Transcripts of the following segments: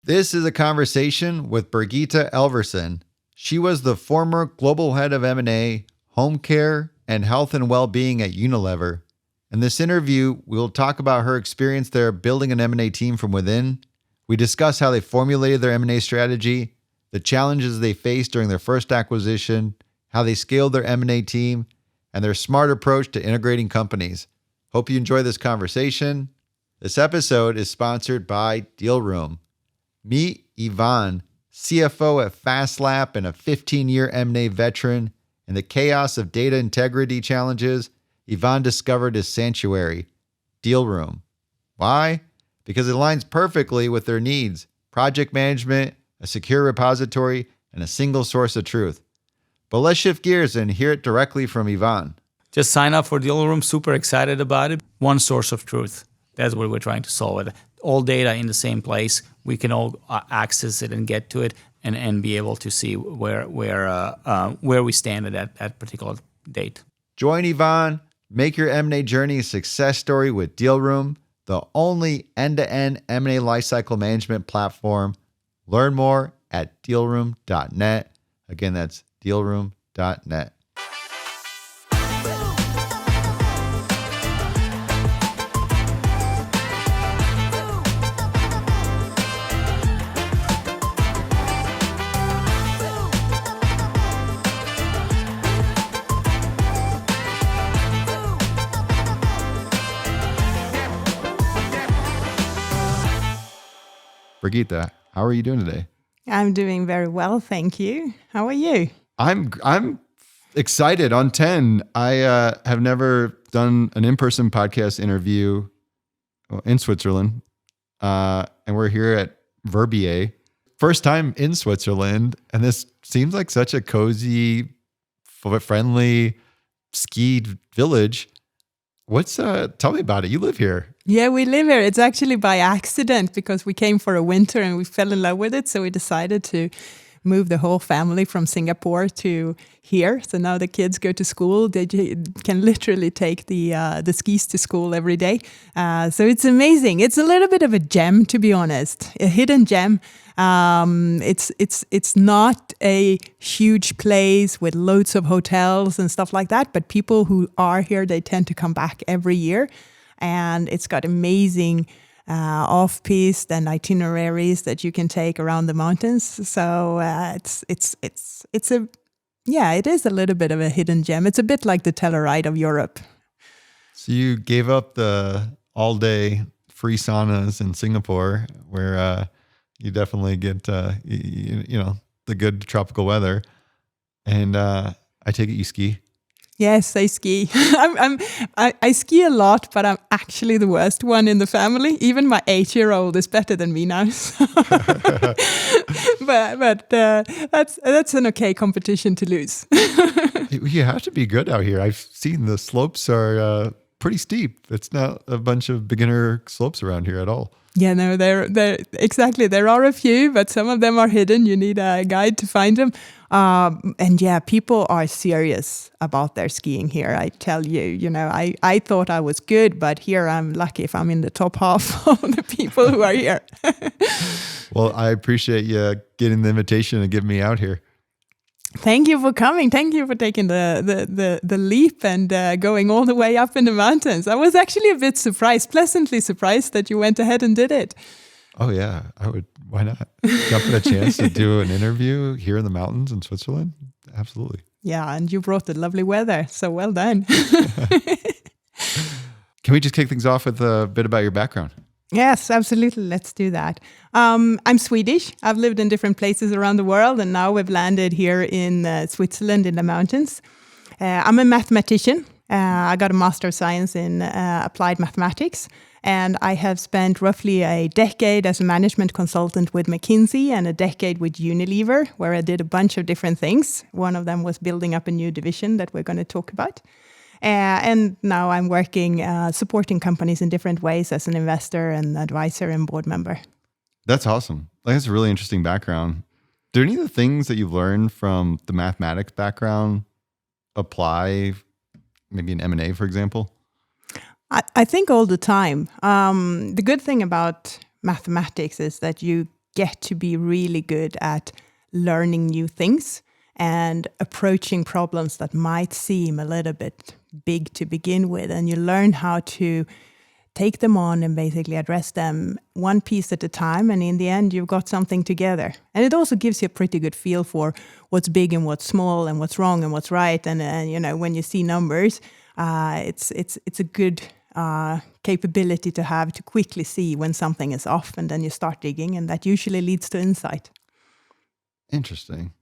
This is a conversation with Birgitta Elfversson. She was the former global head of M&A, home care, and health and well-being at Unilever. In this interview, we'll talk about her experience there building an M&A team from within. We discuss how they formulated their M&A strategy, the challenges they faced during their first acquisition, how they scaled their M&A team, and their smart approach to integrating companies. Hope you enjoy this conversation. This episode is sponsored by Deal Room. Meet Ivan, CFO at FastLap and a 15-year M&A veteran. In the chaos of data integrity challenges, Ivan discovered his sanctuary, Deal Room. Why? Because it aligns perfectly with their needs: project management, a secure repository, and a single source of truth. But let's shift gears and hear it directly from Ivan. Just sign up for Deal Room. Super excited about it. One source of truth. That's what we're trying to solve. It. All data in the same place. We can all access it and get to it, and be able to see where we stand at that particular date. Join Ivan. Make your M&A journey a success story with Deal Room, the only end-to-end M&A lifecycle management platform. Learn more at dealroom.net. Again, that's dealroom.net. Birgitta, how are you doing today? I'm doing very well, thank you. How are you? I'm excited. On 10, I have never done an in-person podcast interview in Switzerland, and we're here at Verbier. First time in Switzerland, and this seems like such a cozy, friendly, skied village. Tell me about it. You live here. Yeah, we live here. It's actually by accident because we came for a winter and we fell in love with it. So we decided to move the whole family from Singapore to here. So now the kids go to school. They can literally take the skis to school every day. So it's amazing. It's a little bit of a gem, to be honest, a hidden gem. It's not a huge place with loads of hotels and stuff like that, but people who are here, they tend to come back every year, and it's got amazing off-piste and itineraries that you can take around the mountains. So it is a little bit of a hidden gem. It's a bit like the Telluride of Europe. So you gave up the all-day free saunas in Singapore, where you definitely get the good tropical weather, and I take it you ski. Yes, I ski. I ski a lot, but I'm actually the worst one in the family. Even my 8-year-old is better than me now. So. but that's an okay competition to lose. You have to be good out here. I've seen the slopes are pretty steep. It's not a bunch of beginner slopes around here at all. Yeah, no, they're exactly. There are a few, but some of them are hidden. You need a guide to find them. And yeah, people are serious about their skiing here. I tell you, I thought I was good, but here I'm lucky if I'm in the top half of the people who are here. Well, I appreciate you getting the invitation to get me out here. Thank you for coming. Thank you for taking the leap and going all the way up in the mountains. I was actually a bit pleasantly surprised that you went ahead and did it. Oh yeah, I would. Why not? Jump at a chance to do an interview here in the mountains in Switzerland? Absolutely. Yeah, and you brought the lovely weather, so well done. Can we just kick things off with a bit about your background? Yes, absolutely. Let's do that. I'm Swedish. I've lived in different places around the world, and now we've landed here in Switzerland in the mountains. I'm a mathematician. I got a Master of Science in Applied Mathematics, and I have spent roughly a decade as a management consultant with McKinsey and a decade with Unilever, where I did a bunch of different things. One of them was building up a new division that we're going to talk about. And now I'm working, supporting companies in different ways as an investor and advisor and board member. That's awesome. That's a really interesting background. Do any of the things that you've learned from the mathematics background apply maybe in M&A, for example? I think all the time. The good thing about mathematics is that you get to be really good at learning new things and approaching problems that might seem a little bit big to begin with. And you learn how to take them on and basically address them one piece at a time. And in the end, you've got something together. And it also gives you a pretty good feel for what's big and what's small and what's wrong and what's right. And you know, when you see numbers, it's a good capability to have to quickly see when something is off, and then you start digging, and that usually leads to insight. Interesting.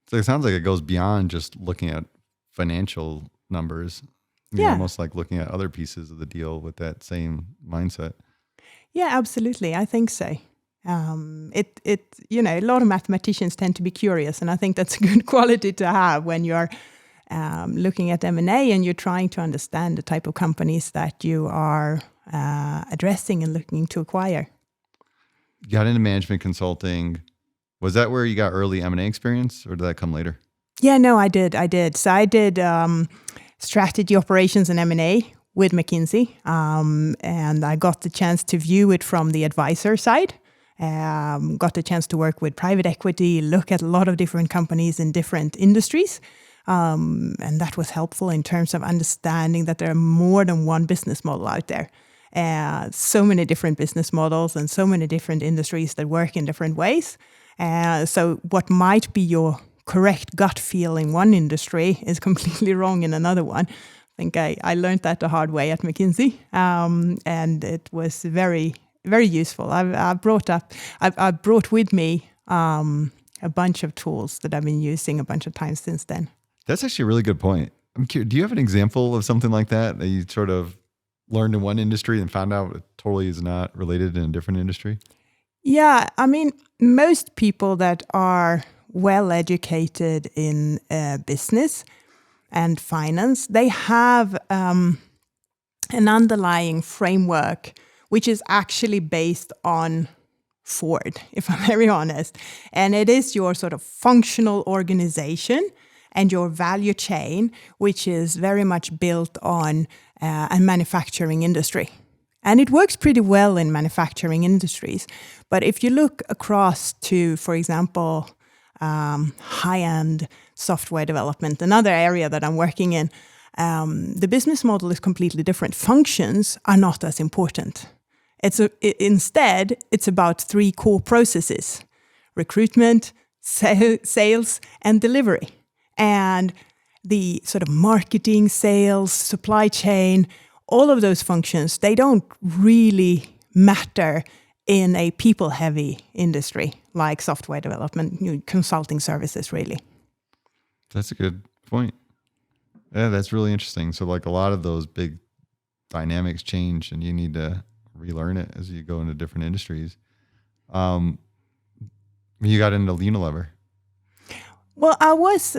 So it sounds like it goes beyond just looking at financial numbers. You're almost like looking at other pieces of the deal with that same mindset. Yeah, absolutely. I think so. You know, a lot of mathematicians tend to be curious, and I think that's a good quality to have when you're looking at M&A and you're trying to understand the type of companies that you are addressing and looking to acquire. You got into management consulting. Was that where you got early M&A experience, or did that come later? Yeah, no, I did. So I did strategy, operations, and M&A with McKinsey, and I got the chance to view it from the advisor side. Got the chance to work with private equity, look at a lot of different companies in different industries. And that was helpful in terms of understanding that there are more than one business model out there. So many different business models and so many different industries that work in different ways. So what might be your correct gut feel in one industry is completely wrong in another one. I think I learned that the hard way at McKinsey, and it was very, very useful. I brought with me a bunch of tools that I've been using a bunch of times since then. That's actually a really good point. I'm curious, do you have an example of something like that you sort of learned in one industry and found out it totally is not related in a different industry? Yeah, I mean, most people that are well educated in business and finance, they have an underlying framework which is actually based on Ford, if I'm very honest. And it is your sort of functional organization and your value chain, which is very much built on a manufacturing industry. And it works pretty well in manufacturing industries. But if you look across to, for example, high-end software development, another area that I'm working in, the business model is completely different. Functions are not as important. Instead, it's about three core processes: recruitment, sales, and delivery. And the sort of marketing, sales, supply chain, all of those functions, they don't really matter in a people-heavy industry like software development, consulting services, really. That's a good point. Yeah, that's really interesting. So like a lot of those big dynamics change and you need to relearn it as you go into different industries. You got into Unilever. Well, I was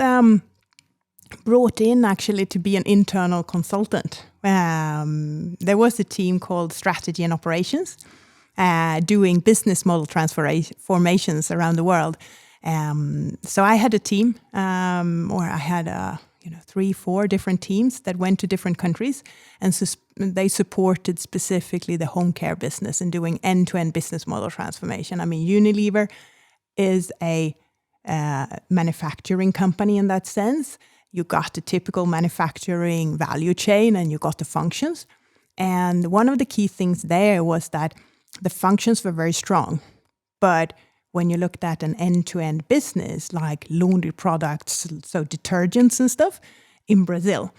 brought in actually to be an internal consultant. There was a team called Strategy and Operations doing business model transformations around the world. So I had a team, or I had 3-4 different teams that went to different countries, and they supported specifically the home care business and doing end-to-end business model transformation. I mean, Unilever is a manufacturing company in that sense. You got the typical manufacturing value chain and you got the functions. And one of the key things there was that the functions were very strong. But when you looked at an end-to-end business like laundry products, so detergents and stuff, in Brazil,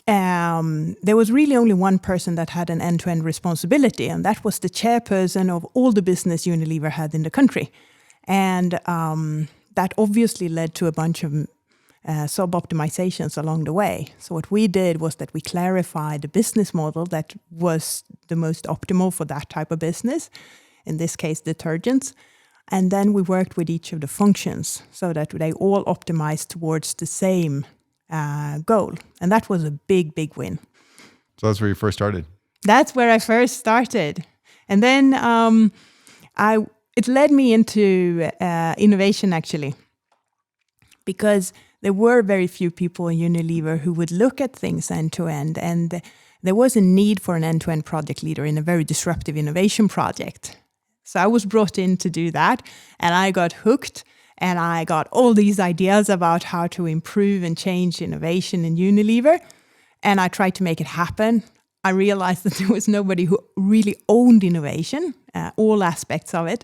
there was really only one person that had an end-to-end responsibility, and that was the chairperson of all the business Unilever had in the country. And that obviously led to a bunch of sub-optimizations along the way. So what we did was that we clarified the business model that was the most optimal for that type of business, in this case, detergents. And then we worked with each of the functions so that they all optimized towards the same goal. And that was a big, big win. So that's where you first started? That's where I first started. And then it led me into innovation, actually, because there were very few people in Unilever who would look at things end-to-end, and there was a need for an end-to-end project leader in a very disruptive innovation project. So I was brought in to do that, and I got hooked, and I got all these ideas about how to improve and change innovation in Unilever, and I tried to make it happen. I realized that there was nobody who really owned innovation, all aspects of it.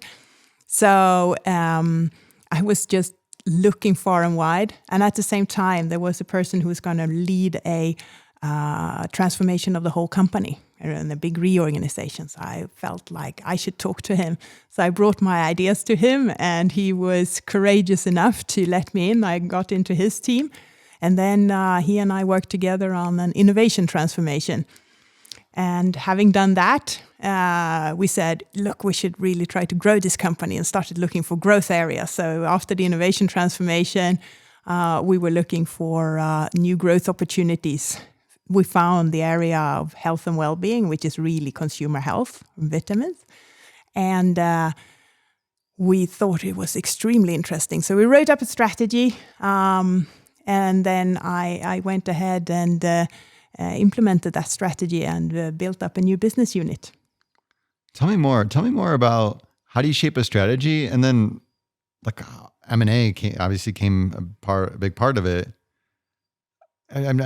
So I was just looking far and wide. And at the same time, there was a person who was going to lead a transformation of the whole company and a big reorganization. So I felt like I should talk to him. So I brought my ideas to him, and he was courageous enough to let me in. I got into his team. And then he and I worked together on an innovation transformation. And having done that, we said, look, we should really try to grow this company, and started looking for growth areas. So after the innovation transformation, we were looking for new growth opportunities. We found the area of health and well-being, which is really consumer health, vitamins. And we thought it was extremely interesting. So we wrote up a strategy, and then I went ahead and implemented that strategy and built up a new business unit. Tell me more about how do you shape a strategy, and then like M&A obviously came a big part of it. I'm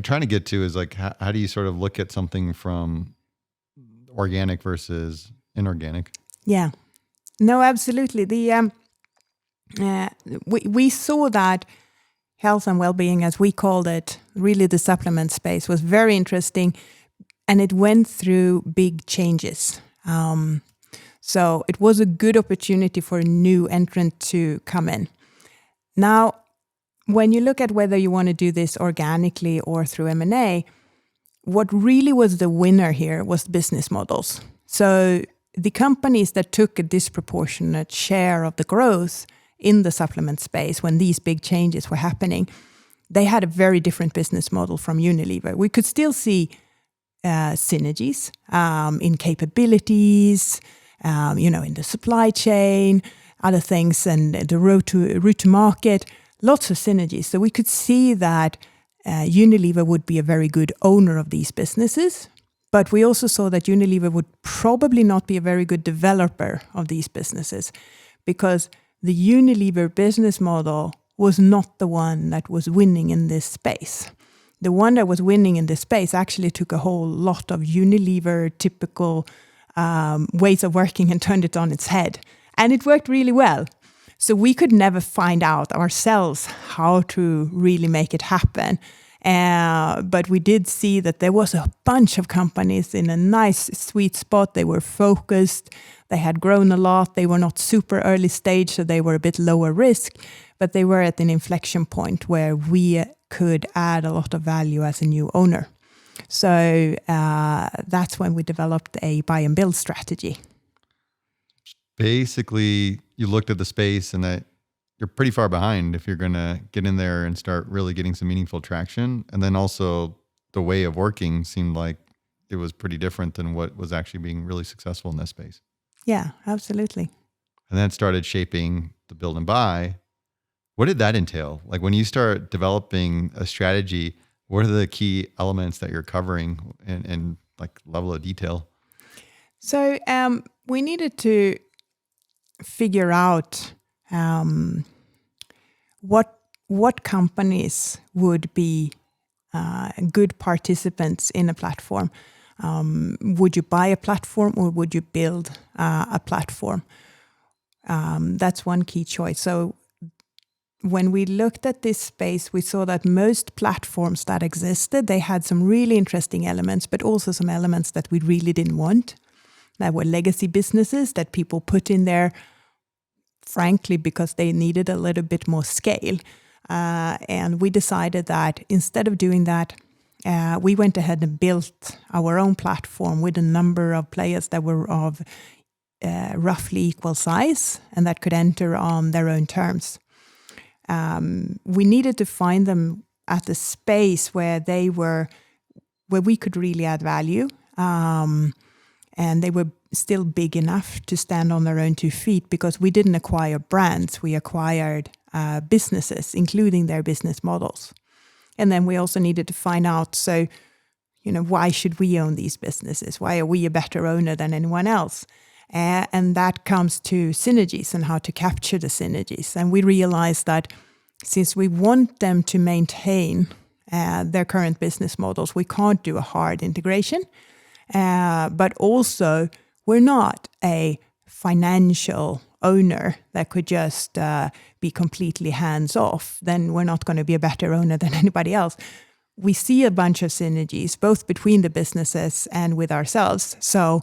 trying to get to is like how do you sort of look at something from organic versus inorganic? Yeah, no, absolutely. We saw that health and well-being, as we called it, really the supplement space, was very interesting, and it went through big changes. So it was a good opportunity for a new entrant to come in. Now, when you look at whether you want to do this organically or through M&A, what really was the winner here was business models. So the companies that took a disproportionate share of the growth in the supplement space when these big changes were happening, they had a very different business model from Unilever. We could still see synergies in capabilities, in the supply chain, other things, and the route to market, lots of synergies. So we could see that Unilever would be a very good owner of these businesses, but we also saw that Unilever would probably not be a very good developer of these businesses, because the Unilever business model was not the one that was winning in this space. The one that was winning in this space actually took a whole lot of Unilever typical ways of working and turned it on its head. And it worked really well. So we could never find out ourselves how to really make it happen. But we did see that there was a bunch of companies in a nice sweet spot. They were focused. They had grown a lot. They were not super early stage, so they were a bit lower risk. But they were at an inflection point where we could add a lot of value as a new owner. So that's when we developed a buy and build strategy. Basically, you looked at the space and that you're pretty far behind if you're going to get in there and start really getting some meaningful traction. And then also the way of working seemed like it was pretty different than what was actually being really successful in this space. Yeah, absolutely. And then it started shaping the build and buy. What did that entail? Like when you start developing a strategy, what are the key elements that you're covering and like level of detail? So we needed to figure out what companies would be good participants in a platform. Would you buy a platform or would you build a platform? That's one key choice. So when we looked at this space, we saw that most platforms that existed, they had some really interesting elements, but also some elements that we really didn't want. That were legacy businesses that people put in there, frankly, because they needed a little bit more scale. And we decided that instead of doing that, we went ahead and built our own platform with a number of players that were of roughly equal size and that could enter on their own terms. We needed to find them at a space where we could really add value. And they were still big enough to stand on their own 2 feet, because we didn't acquire brands, we acquired businesses, including their business models. And then we also needed to find out, why should we own these businesses? Why are we a better owner than anyone else? And that comes to synergies and how to capture the synergies. And we realized that since we want them to maintain their current business models, we can't do a hard integration. But also, we're not a financial owner that could just be completely hands-off. Then we're not going to be a better owner than anybody else. We see a bunch of synergies, both between the businesses and with ourselves. So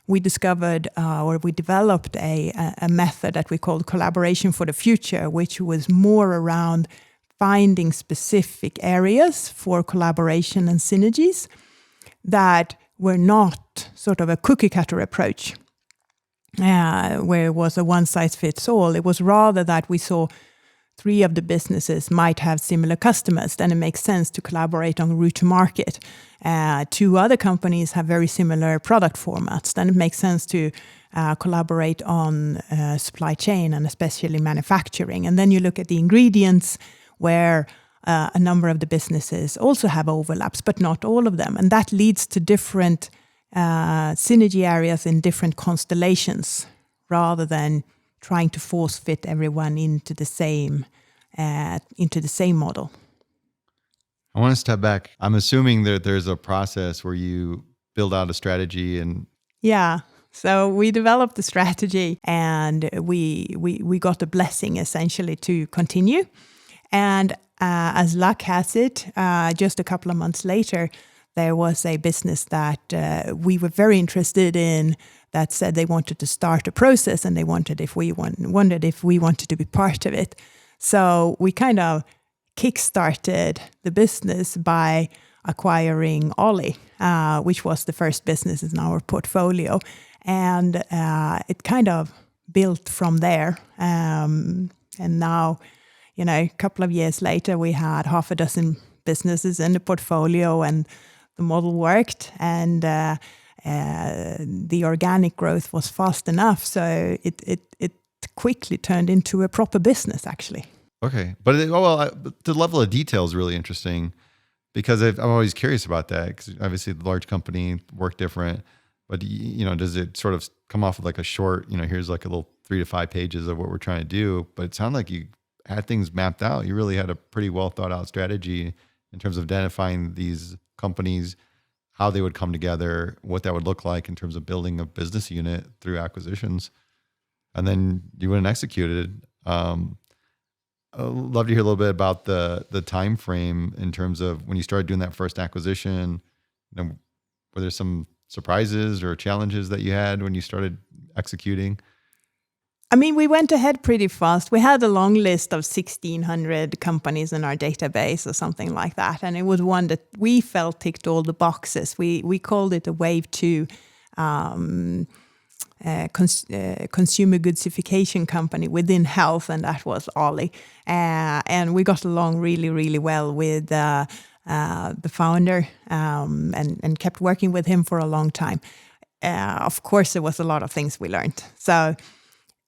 we discovered or we developed a method that we called collaboration for the future, which was more around finding specific areas for collaboration and synergies that were not sort of a cookie cutter approach, where it was a one size fits all. It was rather that we saw 3 of the businesses might have similar customers, then it makes sense to collaborate on route to market. 2 other companies have very similar product formats, then it makes sense to collaborate on supply chain and especially manufacturing. And then you look at the ingredients where a number of the businesses also have overlaps, but not all of them. And that leads to different synergy areas in different constellations, rather than trying to force fit everyone into the same model. I want to step back. I'm assuming that there's a process where you build out a strategy and... Yeah. So we developed the strategy and we got a blessing essentially to continue. And as luck has it, just a couple of months later, there was a business that we were very interested in that said they wanted to start a process and they wondered if we wanted to be part of it. So we kind of kickstarted the business by acquiring Ollie, which was the first business in our portfolio. And it kind of built from there. And now, a couple of years later, we had 6 businesses in the portfolio and the model worked, and the organic growth was fast enough. So it quickly turned into a proper business, actually. Okay. But the level of detail is really interesting, because I'm always curious about that, because obviously the large company work different, but does it sort of come off with like a short, here's like a little 3 to 5 pages of what we're trying to do, but it sounded like you had things mapped out. You really had a pretty well thought out strategy in terms of identifying these companies, how they would come together, what that would look like in terms of building a business unit through acquisitions. And then you went and executed. I'd love to hear a little bit about the time frame in terms of when you started doing that first acquisition. Were there some surprises or challenges that you had when you started executing? I mean, we went ahead pretty fast. We had a long list of 1,600 companies in our database or something like that. And it was one that we felt ticked all the boxes. We called it a Wave 2 consumer goodsification company within health, and that was Ollie. And we got along really, really well with the founder and kept working with him for a long time. Of course, there was a lot of things we learned. So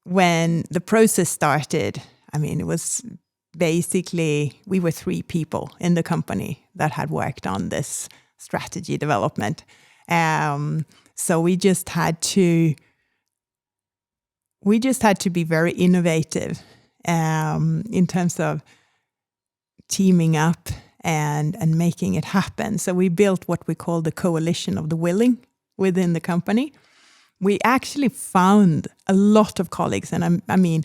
when the process started, I mean, it was basically, we were 3 people in the company that had worked on this strategy development. So we just had to be very innovative in terms of teaming up and making it happen. So we built what we call the coalition of the willing within the company. We actually found a lot of colleagues, and I mean,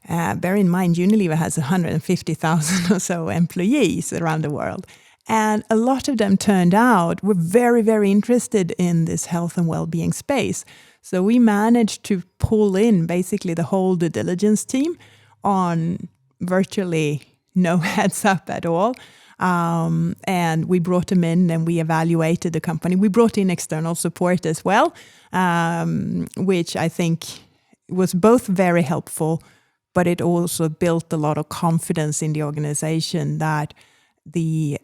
bear in mind, Unilever has 150,000 or so employees around the world. And a lot of them turned out were very, very interested in this health and well-being space. So we managed to pull in basically the whole due diligence team on virtually no heads up at all. And we brought them in and we evaluated the company. We brought in external support as well, which I think was both very helpful, but it also built a lot of confidence in the organization that the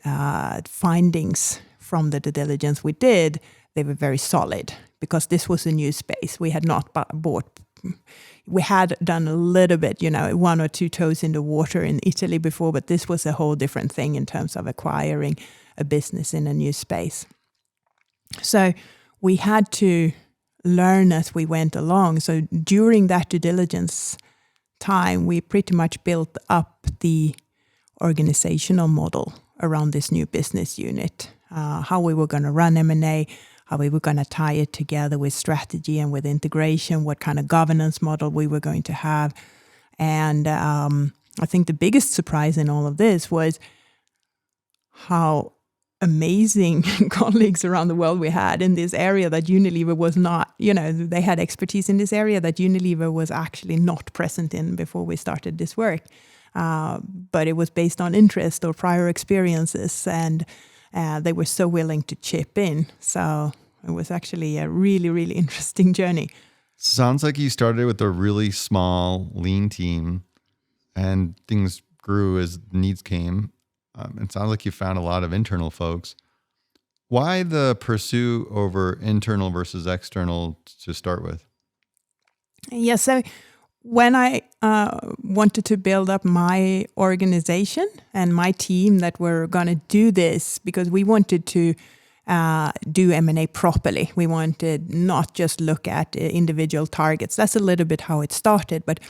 findings from the due diligence we did, they were very solid, because this was a new space. We had not bought. We had done a little bit, 1 or 2 toes in the water in Italy before, but this was a whole different thing in terms of acquiring a business in a new space. So we had to learn as we went along. So during that due diligence time, we pretty much built up the organizational model around this new business unit, how we were going to run M&A, how we were going to tie it together with strategy and with integration, what kind of governance model we were going to have. And I think the biggest surprise in all of this was how amazing colleagues around the world we had in this area that Unilever was not, they had expertise in this area that Unilever was actually not present in before we started this work. But it was based on interest or prior experiences, and they were so willing to chip in. So it was actually a really, really interesting journey. Sounds like you started with a really small, lean team, and things grew as needs came. It sounds like you found a lot of internal folks. Why the pursue over internal versus external to start with? Yeah, so when I wanted to build up my organization and my team that were going to do this, because we wanted to do M&A properly. We wanted not just look at individual targets. That's a little bit how it started, but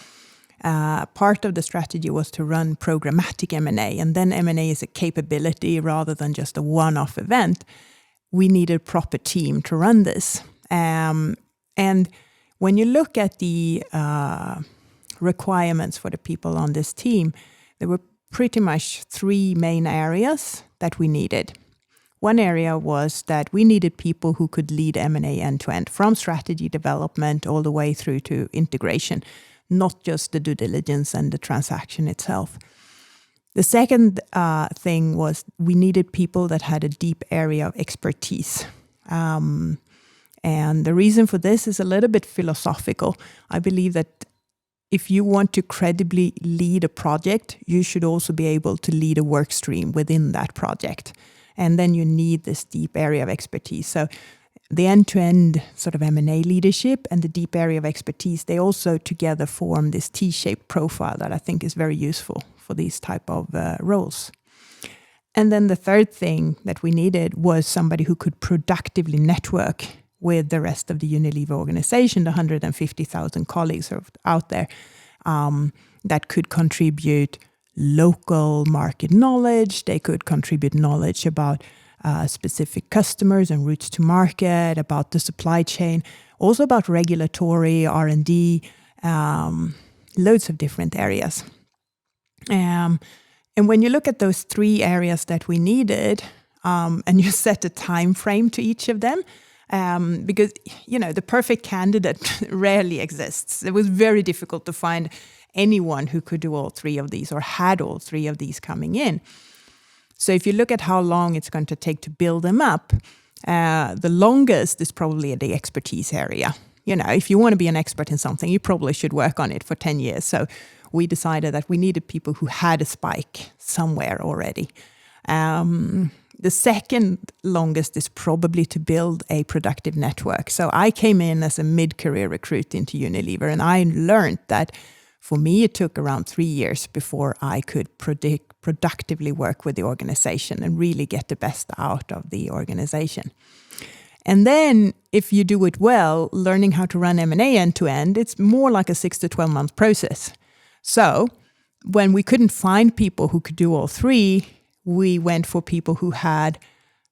part of the strategy was to run programmatic M&A, and then M&A is a capability rather than just a one-off event. We needed a proper team to run this. And when you look at the requirements for the people on this team, there were pretty much three main areas that we needed. One area was that we needed people who could lead M&A end-to-end, from strategy development all the way through to integration, not just the due diligence and the transaction itself. The second thing was we needed people that had a deep area of expertise. And the reason for this is a little bit philosophical. I believe that if you want to credibly lead a project, you should also be able to lead a work stream within that project. And then you need this deep area of expertise. So the end-to-end sort of M&A leadership and the deep area of expertise, they also together form this T-shaped profile that I think is very useful for these type of roles. And then the third thing that we needed was somebody who could productively network with the rest of the Unilever organization, the 150,000 colleagues out there, that could contribute local market knowledge. They could contribute knowledge about specific customers and routes to market, about the supply chain, also about regulatory, R&D, loads of different areas. And when you look at those three areas that we needed, and you set a time frame to each of them, because, the perfect candidate rarely exists. It was very difficult to find anyone who could do all three of these or had all three of these coming in. So if you look at how long it's going to take to build them up, the longest is probably the expertise area. If you want to be an expert in something, you probably should work on it for 10 years. So we decided that we needed people who had a spike somewhere already. The second longest is probably to build a productive network. So I came in as a mid-career recruit into Unilever, and I learned that for me, it took around 3 years before I could productively work with the organization and really get the best out of the organization. And then if you do it well, learning how to run M&A end-to-end, it's more like a 6 to 12 month process. So when we couldn't find people who could do all three, we went for people who had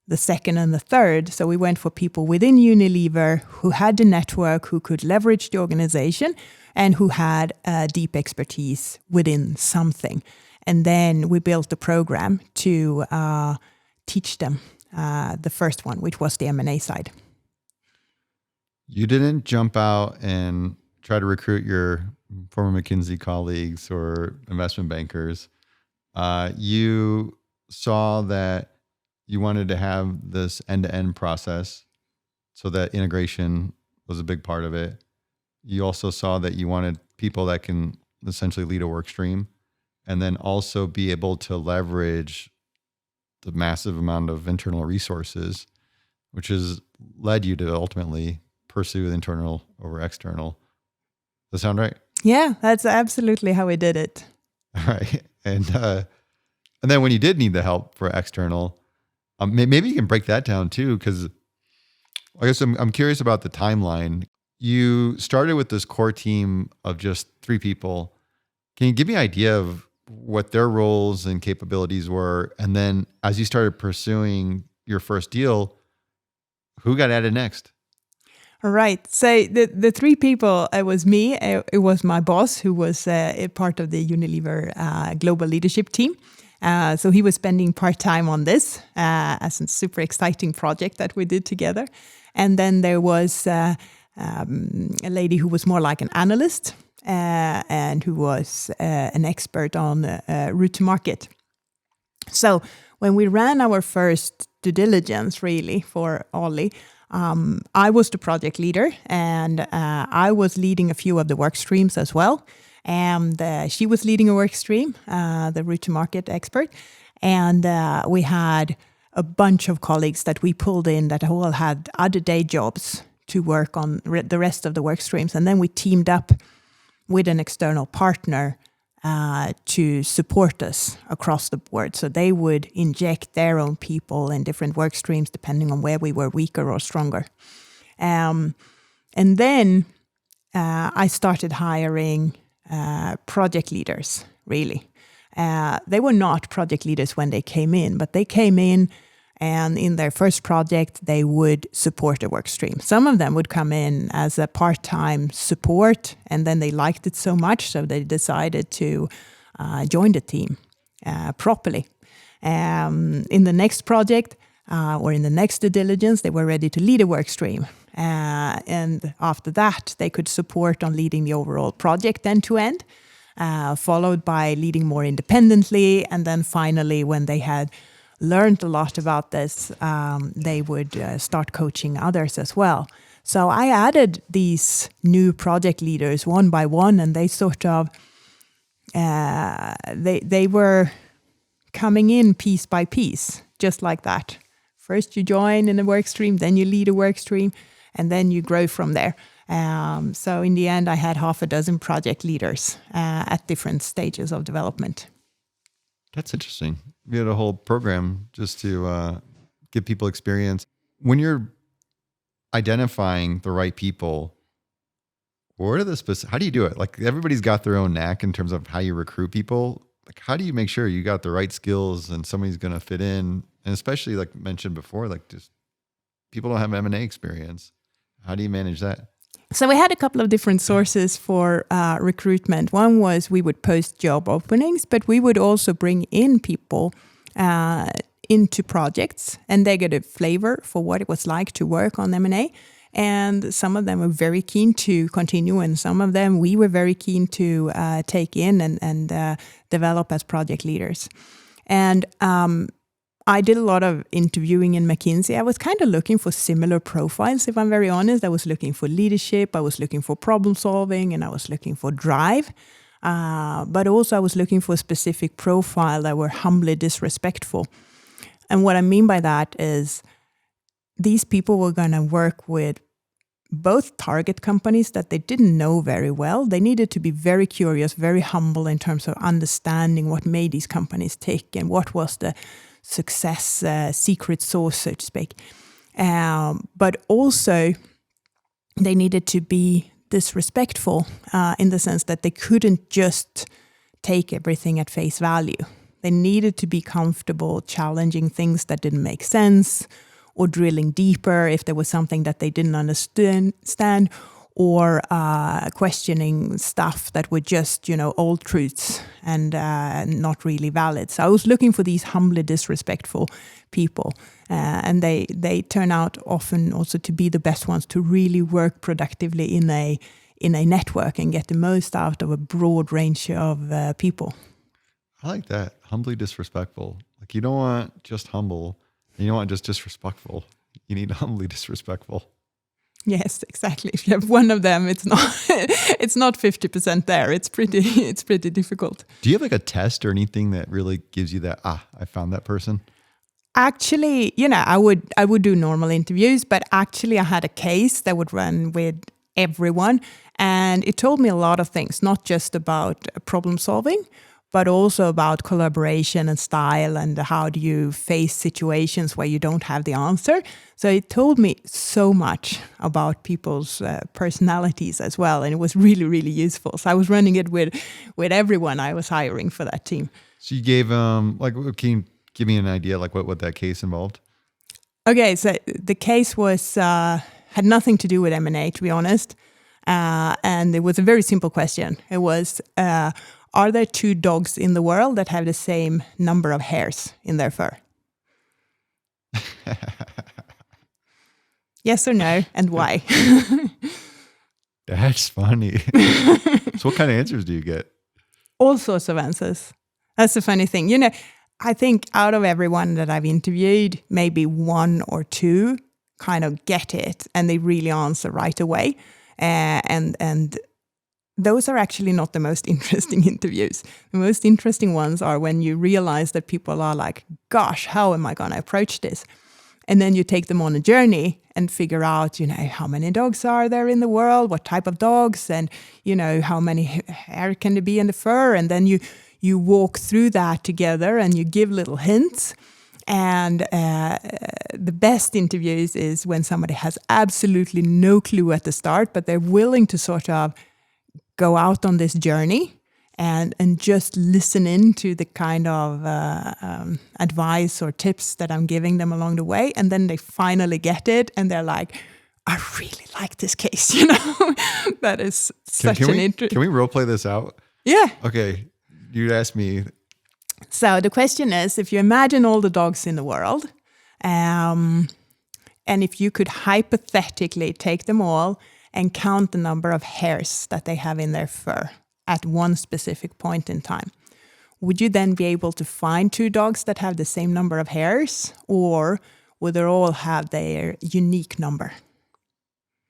the second and the third. So we went for people within Unilever who had the network, who could leverage the organization, and who had deep expertise within something. And then we built a program to teach them the first one, which was the M&A side. You didn't jump out and try to recruit your former McKinsey colleagues or investment bankers. You saw that you wanted to have this end-to-end process, so that integration was a big part of it. You also saw that you wanted people that can essentially lead a work stream, and then also be able to leverage the massive amount of internal resources, which has led you to ultimately pursue internal over external. Does that sound right? Yeah, that's absolutely how we did it. All right. And then when you did need the help for external, maybe you can break that down too, because I guess I'm curious about the timeline. You started with this core team of just 3 people. Can you give me an idea of what their roles and capabilities were? And then as you started pursuing your first deal, who got added next? All right. So the 3 people, it was me, it was my boss, who was a part of the Unilever global leadership team. So he was spending part-time on this as a super exciting project that we did together. And then there was a lady who was more like an analyst and who was an expert on route to market. So when we ran our first due diligence, really, for Ollie, I was the project leader, and I was leading a few of the work streams as well. And she was leading a work stream, the route to market expert. And we had a bunch of colleagues that we pulled in that all had other day jobs to work on the rest of the work streams. And then we teamed up with an external partner to support us across the board. So they would inject their own people in different work streams depending on where we were weaker or stronger. And then I started hiring project leaders, really. They were not project leaders when they came in, but they came in and in their first project, they would support a work stream. Some of them would come in as a part-time support, and then they liked it so much, so they decided to join the team properly. In the next project or in the next due diligence, they were ready to lead a work stream. And after that, they could support on leading the overall project end to end, followed by leading more independently. And then finally, when they had learned a lot about this, they would start coaching others as well. So I added these new project leaders one by one, and they sort of, they were coming in piece by piece, just like that. First you join in a work stream, then you lead a work stream, and then you grow from there. So in the end, I had 6 project leaders at different stages of development. That's interesting. You had a whole program just to give people experience. When you're identifying the right people, what are the specific? How do you do it? Like everybody's got their own knack in terms of how you recruit people. Like how do you make sure you got the right skills and somebody's going to fit in? And especially like mentioned before, like just people don't have M&A experience. How do you manage that? So we had a couple of different sources for recruitment. One was we would post job openings, but we would also bring in people into projects, and they get a flavor for what it was like to work on M&A. And some of them were very keen to continue, and some of them we were very keen to take in and develop as project leaders. And I did a lot of interviewing in McKinsey. I was kind of looking for similar profiles, if I'm very honest. I was looking for leadership, I was looking for problem solving, and I was looking for drive. But also I was looking for a specific profile that were humbly disrespectful. And what I mean by that is these people were going to work with both target companies that they didn't know very well. They needed to be very curious, very humble in terms of understanding what made these companies tick and what was the success secret sauce, so to speak. But also they needed to be disrespectful in the sense that they couldn't just take everything at face value. They needed to be comfortable challenging things that didn't make sense, or drilling deeper if there was something that they didn't understand, or questioning stuff that were just, old truths and not really valid. So I was looking for these humbly disrespectful people, and they turn out often also to be the best ones to really work productively in a network and get the most out of a broad range of people. I like that. Humbly disrespectful. Like you don't want just humble, and you don't want just disrespectful. You need humbly disrespectful. Yes, exactly. If you have one of them, it's not 50% there. It's pretty difficult. Do you have like a test or anything that really gives you that, I found that person? Actually, I would do normal interviews, but actually I had a case that would run with everyone, and it told me a lot of things, not just about problem solving, but also about collaboration and style and how do you face situations where you don't have the answer. So it told me so much about people's personalities as well, and it was really, really useful. So I was running it with everyone I was hiring for that team. So you gave can you give me an idea like what that case involved? Okay, so the case was had nothing to do with M&A, to be honest, and it was a very simple question. It was, are there 2 dogs in the world that have the same number of hairs in their fur? Yes or no, and why? That's funny. So what kind of answers do you get? All sorts of answers. That's the funny thing. I think out of everyone that I've interviewed, maybe 1 or 2 kind of get it and they really answer right away. And those are actually not the most interesting interviews. The most interesting ones are when you realize that people are like, gosh, how am I going to approach this? And then you take them on a journey and figure out, how many dogs are there in the world, what type of dogs, and, how many hair can there be in the fur. And then you walk through that together and you give little hints. And the best interviews is when somebody has absolutely no clue at the start, but they're willing to sort of go out on this journey and just listen in to the kind of advice or tips that I'm giving them along the way. And then they finally get it and they're like, I really like this case, That is such an interest. Can we role play this out? Yeah. Okay. You'd ask me. So the question is, if you imagine all the dogs in the world, and if you could hypothetically take them all and count the number of hairs that they have in their fur at one specific point in time, would you then be able to find 2 dogs that have the same number of hairs, or would they all have their unique number?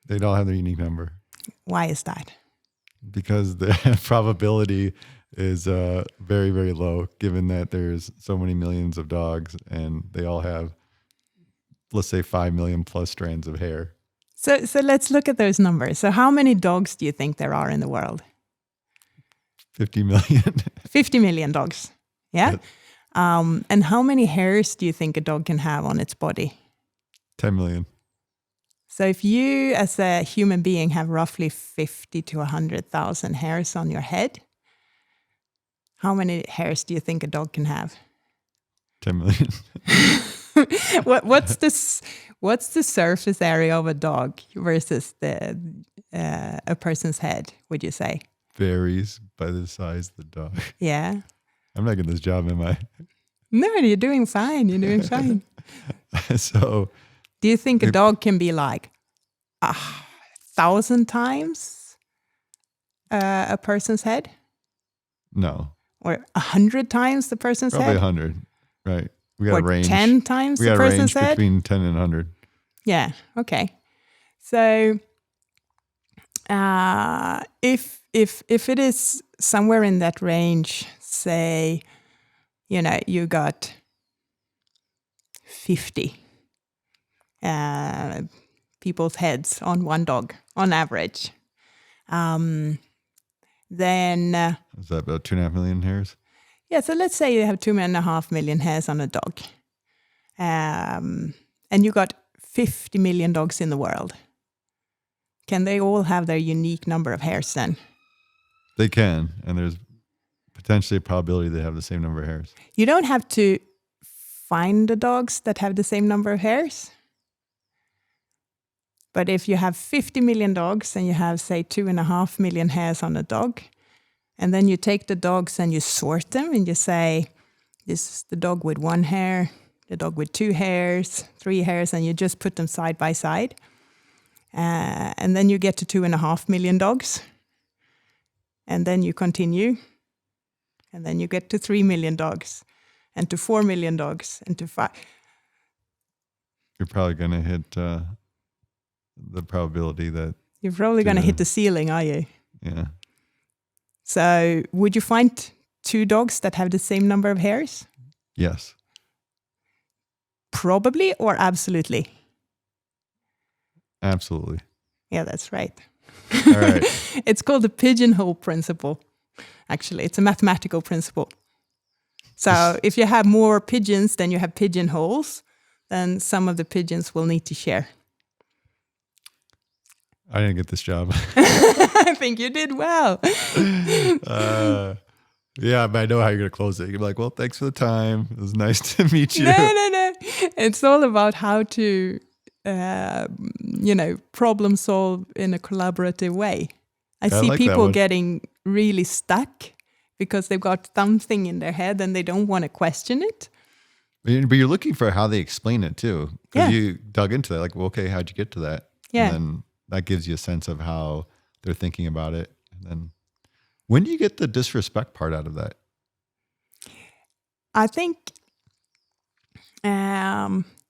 They'd all have their unique number. Why is that? Because the probability is very, very low, given that there's so many millions of dogs and they all have, let's say, 5 million plus strands of hair. So let's look at those numbers. So how many dogs do you think there are in the world? 50 million. 50 million dogs. Yeah. And how many hairs do you think a dog can have on its body? 10 million. So if you as a human being have roughly 50 to 100,000 hairs on your head, how many hairs do you think a dog can have? 10 million. What's the surface area of a dog versus a person's head, would you say? Varies by the size of the dog. Yeah. I'm not getting this job, am I? No, you're doing fine. You're doing fine. So, do you think a dog can be like 1,000 times a person's head? No. Or 100 times the person's Probably head? 100, right? We got a range. 10 times the person's head? Between 10 and 100. Yeah, okay. So if it is somewhere in that range, say, you got 50 people's heads on one dog on average, then... Is that about 2.5 million hairs? Yeah, so let's say you have 2.5 million hairs on a dog. And you got 50 million dogs in the world. Can they all have their unique number of hairs then? They can, and there's potentially a probability they have the same number of hairs. You don't have to find the dogs that have the same number of hairs. But if you have 50 million dogs and you have, say, 2.5 million hairs on a dog, and then you take the dogs and you sort them and you say, this is the dog with 1 hair, the dog with 2 hairs, 3 hairs, and you just put them side by side. And then you get to 2.5 million dogs. And then you continue. And then you get to 3 million dogs, and to 4 million dogs, and to 5. You're probably going to hit the probability that... You're probably going to hit the ceiling, are you? Yeah. So would you find 2 dogs that have the same number of hairs? Yes. Probably or absolutely? Absolutely. Yeah, that's right. All right. It's called the pigeonhole principle. actually. It's a mathematical principle. So if you have more pigeons than you have pigeonholes, then some of the pigeons will need to share. I didn't get this job. I think you did well. Yeah, but I know how you're going to close it. You're like, well, thanks for the time. It was nice to meet you. No. It's all about how to, problem solve in a collaborative way. I see like people that getting really stuck because they've got something in their head and they don't want to question it. But you're looking for how they explain it too. Because Yeah. you dug into that. Like, well, okay, how'd you get to that? Yeah. And then that gives you a sense of how they're thinking about it. And then when do you get the disrespect part out of that? I think,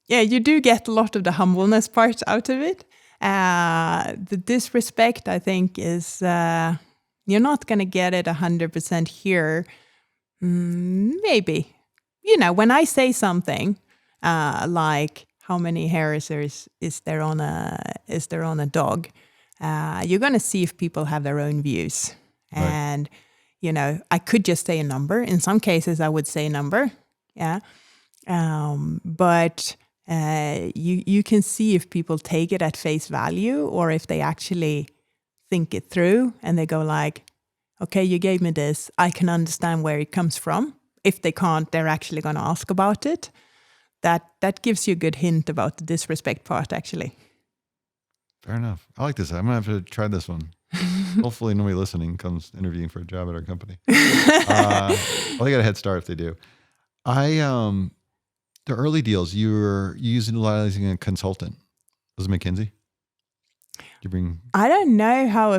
you do get a lot of the humbleness part out of it. The disrespect, I think, is you're not going to get it 100% here. Maybe. When I say something like how many hairs is there on a dog, you're going to see if people have their own views. Right. And, I could just say a number. In some cases, I would say a number. Yeah. But you can see if people take it at face value or if they actually think it through and they go like, okay, you gave me this. I can understand where it comes from. If they can't, they're actually going to ask about it. That gives you a good hint about the disrespect part, actually. Fair enough. I like this. I'm going to have to try this one. Hopefully nobody listening comes interviewing for a job at our company. Well, they got a head start if they do. The early deals, you're utilizing a consultant. Was it McKinsey? Did you bring? I don't know how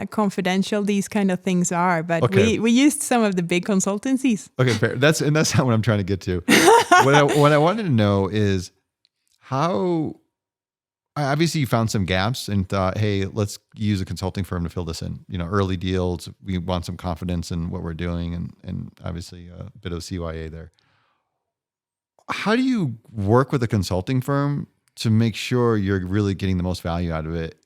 confidential these kind of things are, but Okay. we used some of the big consultancies. Okay, fair. That's not what I'm trying to get to. What I wanted to know is how. Obviously, you found some gaps and thought, hey, let's use a consulting firm to fill this in. Early deals, we want some confidence in what we're doing and obviously a bit of CYA there. How do you work with a consulting firm to make sure you're really getting the most value out of it?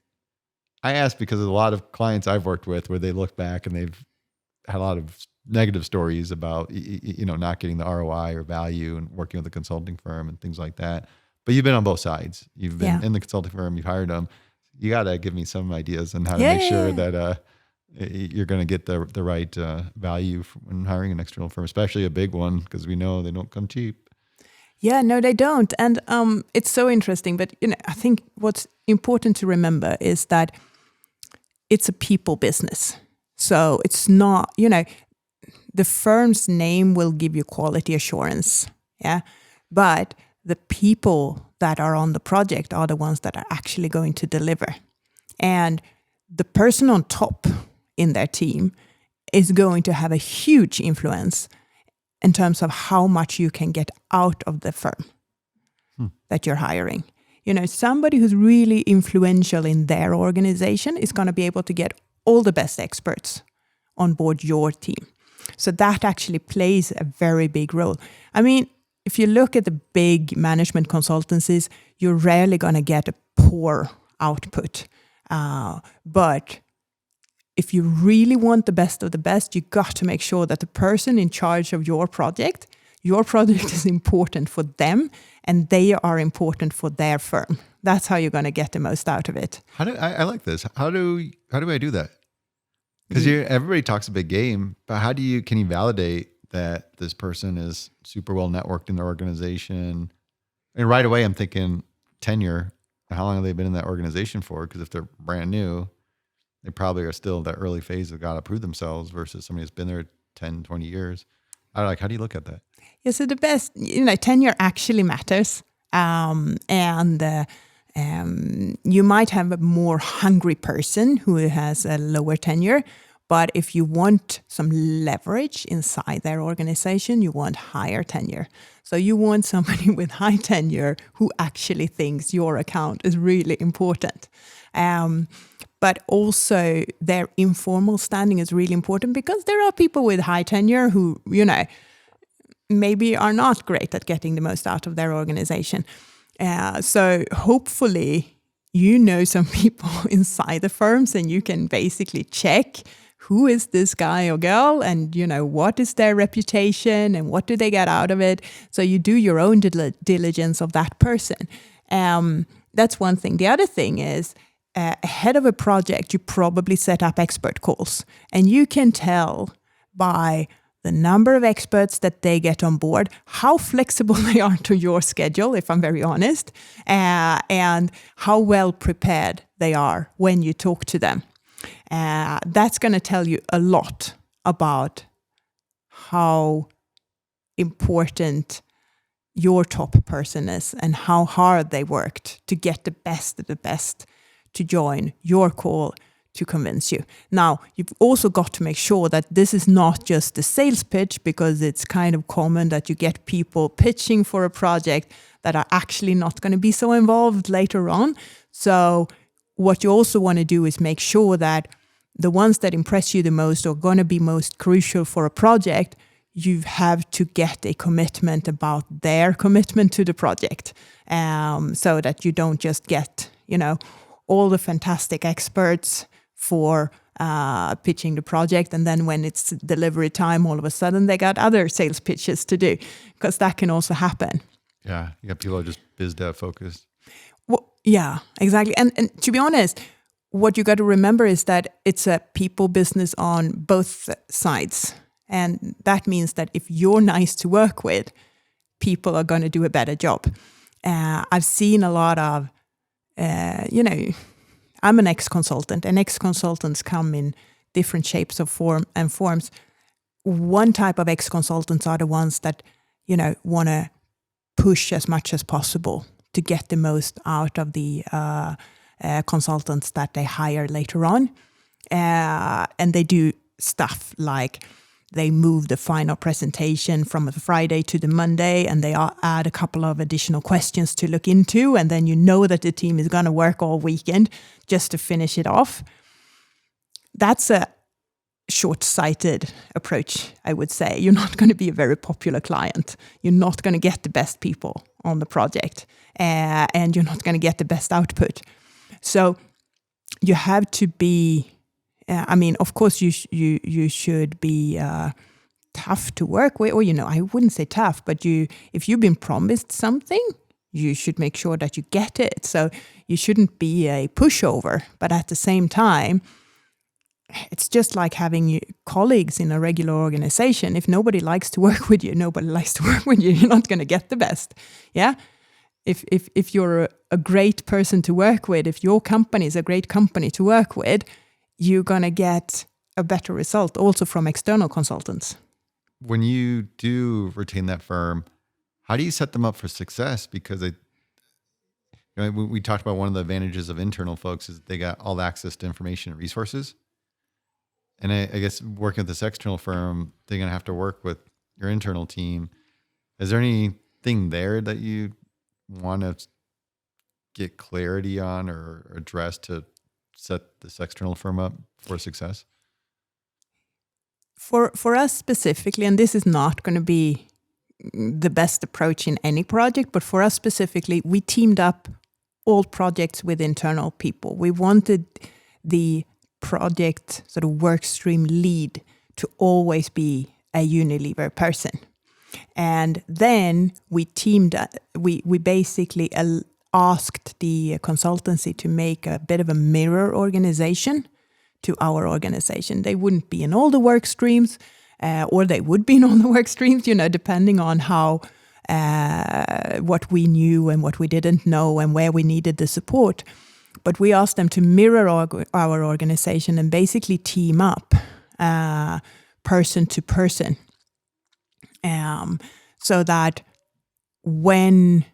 I ask because there's a lot of clients I've worked with where they look back and they've had a lot of negative stories about, not getting the ROI or value and working with a consulting firm and things like that. But you've been on both sides. You've been in the consulting firm. You've hired them. You got to give me some ideas on how to make sure that you're going to get the right value when hiring an external firm, especially a big one, because we know they don't come cheap. Yeah, no, they don't. And it's so interesting. But, I think what's important to remember is that it's a people business. So it's not, the firm's name will give you quality assurance. Yeah. But the people that are on the project are the ones that are actually going to deliver. And the person on top in their team is going to have a huge influence in terms of how much you can get out of the firm that you're hiring. Somebody who's really influential in their organization is going to be able to get all the best experts on board your team. So that actually plays a very big role. I mean, if you look at the big management consultancies, you're rarely going to get a poor output. But if you really want the best of the best, you got to make sure that the person in charge of your project is important for them and they are important for their firm. That's how you're going to get the most out of it. I like this. How do I do that? Because everybody talks a big game, but can you validate that this person is super well networked in their organization? And right away, I'm thinking tenure. How long have they been in that organization for? Because if they're brand new, they probably are still in that early phase of got to prove themselves versus somebody who's been there 10, 20 years. How do you look at that? Yeah, so the best, tenure actually matters. You might have a more hungry person who has a lower tenure. But if you want some leverage inside their organization, you want higher tenure. So you want somebody with high tenure who actually thinks your account is really important. But also their informal standing is really important because there are people with high tenure who, maybe are not great at getting the most out of their organization. So hopefully, some people inside the firms and you can basically check who is this guy or girl, and what is their reputation and what do they get out of it. So you do your own diligence of that person. That's one thing. The other thing is, ahead of a project, you probably set up expert calls, and you can tell by the number of experts that they get on board, how flexible they are to your schedule, if I'm very honest, and how well prepared they are when you talk to them. That's going to tell you a lot about how important your top person is and how hard they worked to get the best of the best to join your call to convince you. Now, you've also got to make sure that this is not just a sales pitch, because it's kind of common that you get people pitching for a project that are actually not going to be so involved later on. So what you also want to do is make sure that the ones that impress you the most or going to be most crucial for a project, you have to get a commitment about their commitment to the project, so that you don't just get, all the fantastic experts for pitching the project, and then when it's delivery time, all of a sudden they got other sales pitches to do, because that can also happen. Yeah, you got people who are just biz dev focused. Well, yeah, exactly. And to be honest, what you got to remember is that it's a people business on both sides. And that means that if you're nice to work with, people are going to do a better job. I've seen a lot of, I'm an ex-consultant, and ex-consultants come in different shapes of forms. One type of ex-consultants are the ones that, want to push as much as possible to get the most out of the consultants that they hire later on. And they do stuff like they move the final presentation from the Friday to the Monday, and they add a couple of additional questions to look into, and then that the team is going to work all weekend just to finish it off. That's a short-sighted approach, I would say. You're not going to be a very popular client. You're not going to get the best people on the project, and you're not going to get the best output. So you have to be, of course, you should be tough to work with, or I wouldn't say tough, but if you've been promised something, you should make sure that you get it. So you shouldn't be a pushover, but at the same time, it's just like having colleagues in a regular organization. If nobody likes to work with you, nobody likes to work with you. You're not going to get the best. Yeah. If you're a great person to work with, if your company is a great company to work with, you're going to get a better result also from external consultants. When you do retain that firm, how do you set them up for success? Because we talked about one of the advantages of internal folks is they got all the access to information and resources. And I guess working with this external firm, they're going to have to work with your internal team. Is there anything there that you want to get clarity on or address to set this external firm up for success? For us specifically, and this is not going to be the best approach in any project, but for us specifically, we teamed up all projects with internal people. We wanted the project sort of work stream lead to always be a Unilever person. And then we basically asked the consultancy to make a bit of a mirror organization to our organization. They wouldn't be in all the work streams, or they would be in all the work streams, depending on how what we knew and what we didn't know and where we needed the support. But we asked them to mirror our organization and basically team up person to person, so that when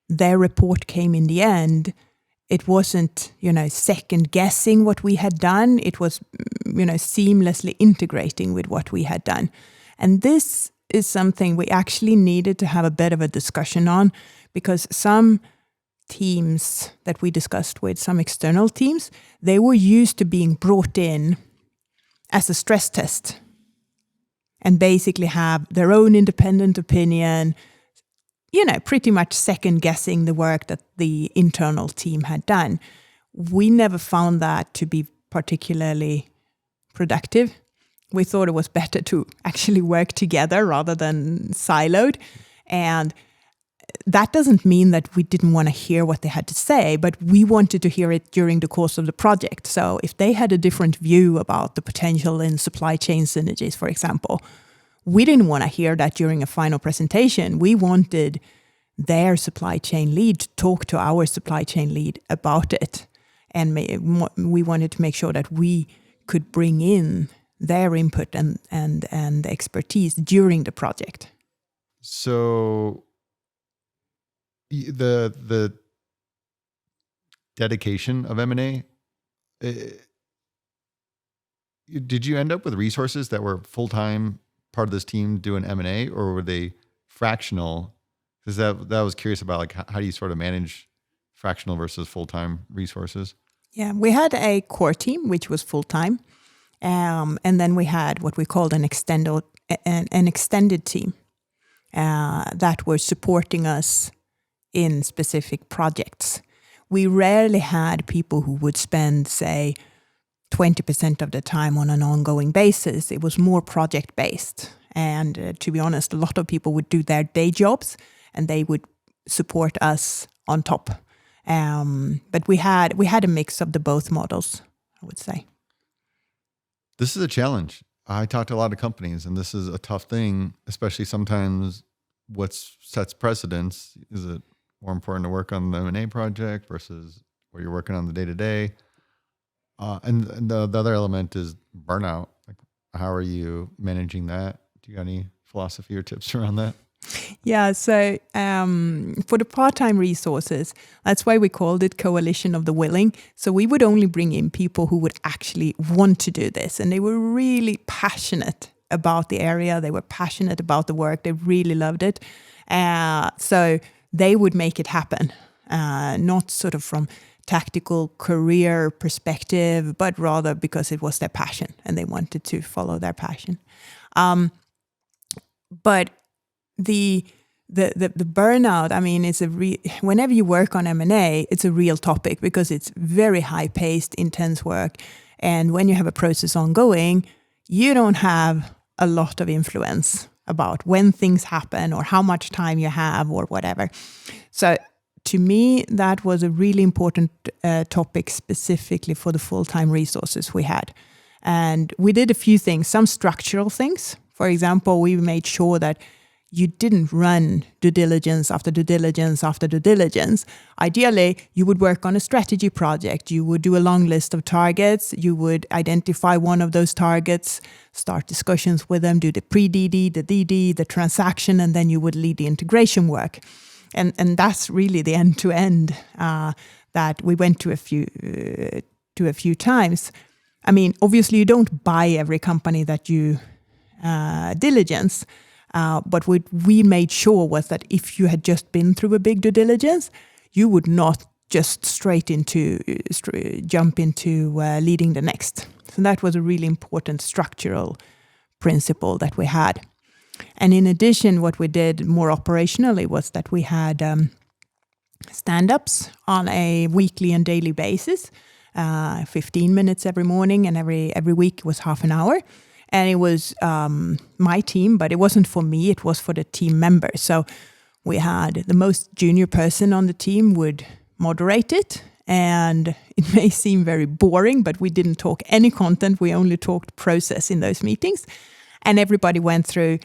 their report came in the end, it wasn't, second guessing what we had done. It was, seamlessly integrating with what we had done. And this is something we actually needed to have a bit of a discussion on, because some teams that we discussed with, some external teams, they were used to being brought in as a stress test and basically have their own independent opinion, pretty much second guessing the work that the internal team had done. We never found that to be particularly productive. We thought it was better to actually work together rather than siloed. And that doesn't mean that we didn't want to hear what they had to say, but we wanted to hear it during the course of the project. So if they had a different view about the potential in supply chain synergies, for example, we didn't want to hear that during a final presentation. We wanted their supply chain lead to talk to our supply chain lead about it. And we wanted to make sure that we could bring in their input and expertise during the project. So the dedication of M&A, did you end up with resources that were full-time part of this team doing M&A, or were they fractional? Because that was curious about, like, how do you sort of manage fractional versus full-time resources? Yeah, we had a core team, which was full-time. And then we had what we called an extended team that were supporting us in specific projects. We rarely had people who would spend, say, 20% of the time on an ongoing basis. It was more project-based. And to be honest, a lot of people would do their day jobs and they would support us on top. But we had a mix of the both models, I would say. This is a challenge. I talk to a lot of companies, and this is a tough thing, especially sometimes what sets precedence. Is it more important to work on the M&A project versus what you're working on the day-to-day? And the other element is burnout. Like, how are you managing that? Do you got any philosophy or tips around that? Yeah, so for the part-time resources, that's why we called it Coalition of the Willing. So we would only bring in people who would actually want to do this. And they were really passionate about the area. They were passionate about the work. They really loved it. So they would make it happen, not sort of from tactical career perspective, but rather because it was their passion and they wanted to follow their passion. But the burnout, I mean, it's whenever you work on M&A, it's a real topic because it's very high-paced, intense work. And when you have a process ongoing, you don't have a lot of influence about when things happen or how much time you have or whatever. So to me, that was a really important topic specifically for the full-time resources we had. And we did a few things, some structural things. For example, we made sure that you didn't run due diligence after due diligence after due diligence. Ideally, you would work on a strategy project. You would do a long list of targets. You would identify one of those targets, start discussions with them, do the pre-DD, the DD, the transaction, and then you would lead the integration work. And that's really the end-to-end that we went to a few times. I mean, obviously, you don't buy every company that you diligence. But what we made sure was that if you had just been through a big due diligence, you would not just jump into leading the next. So that was a really important structural principle that we had. And in addition, what we did more operationally was that we had stand-ups on a weekly and daily basis, 15 minutes every morning, and every week was half an hour. And it was my team, but it wasn't for me, it was for the team members. So we had the most junior person on the team would moderate it. And it may seem very boring, but we didn't talk any content. We only talked process in those meetings. And everybody went through,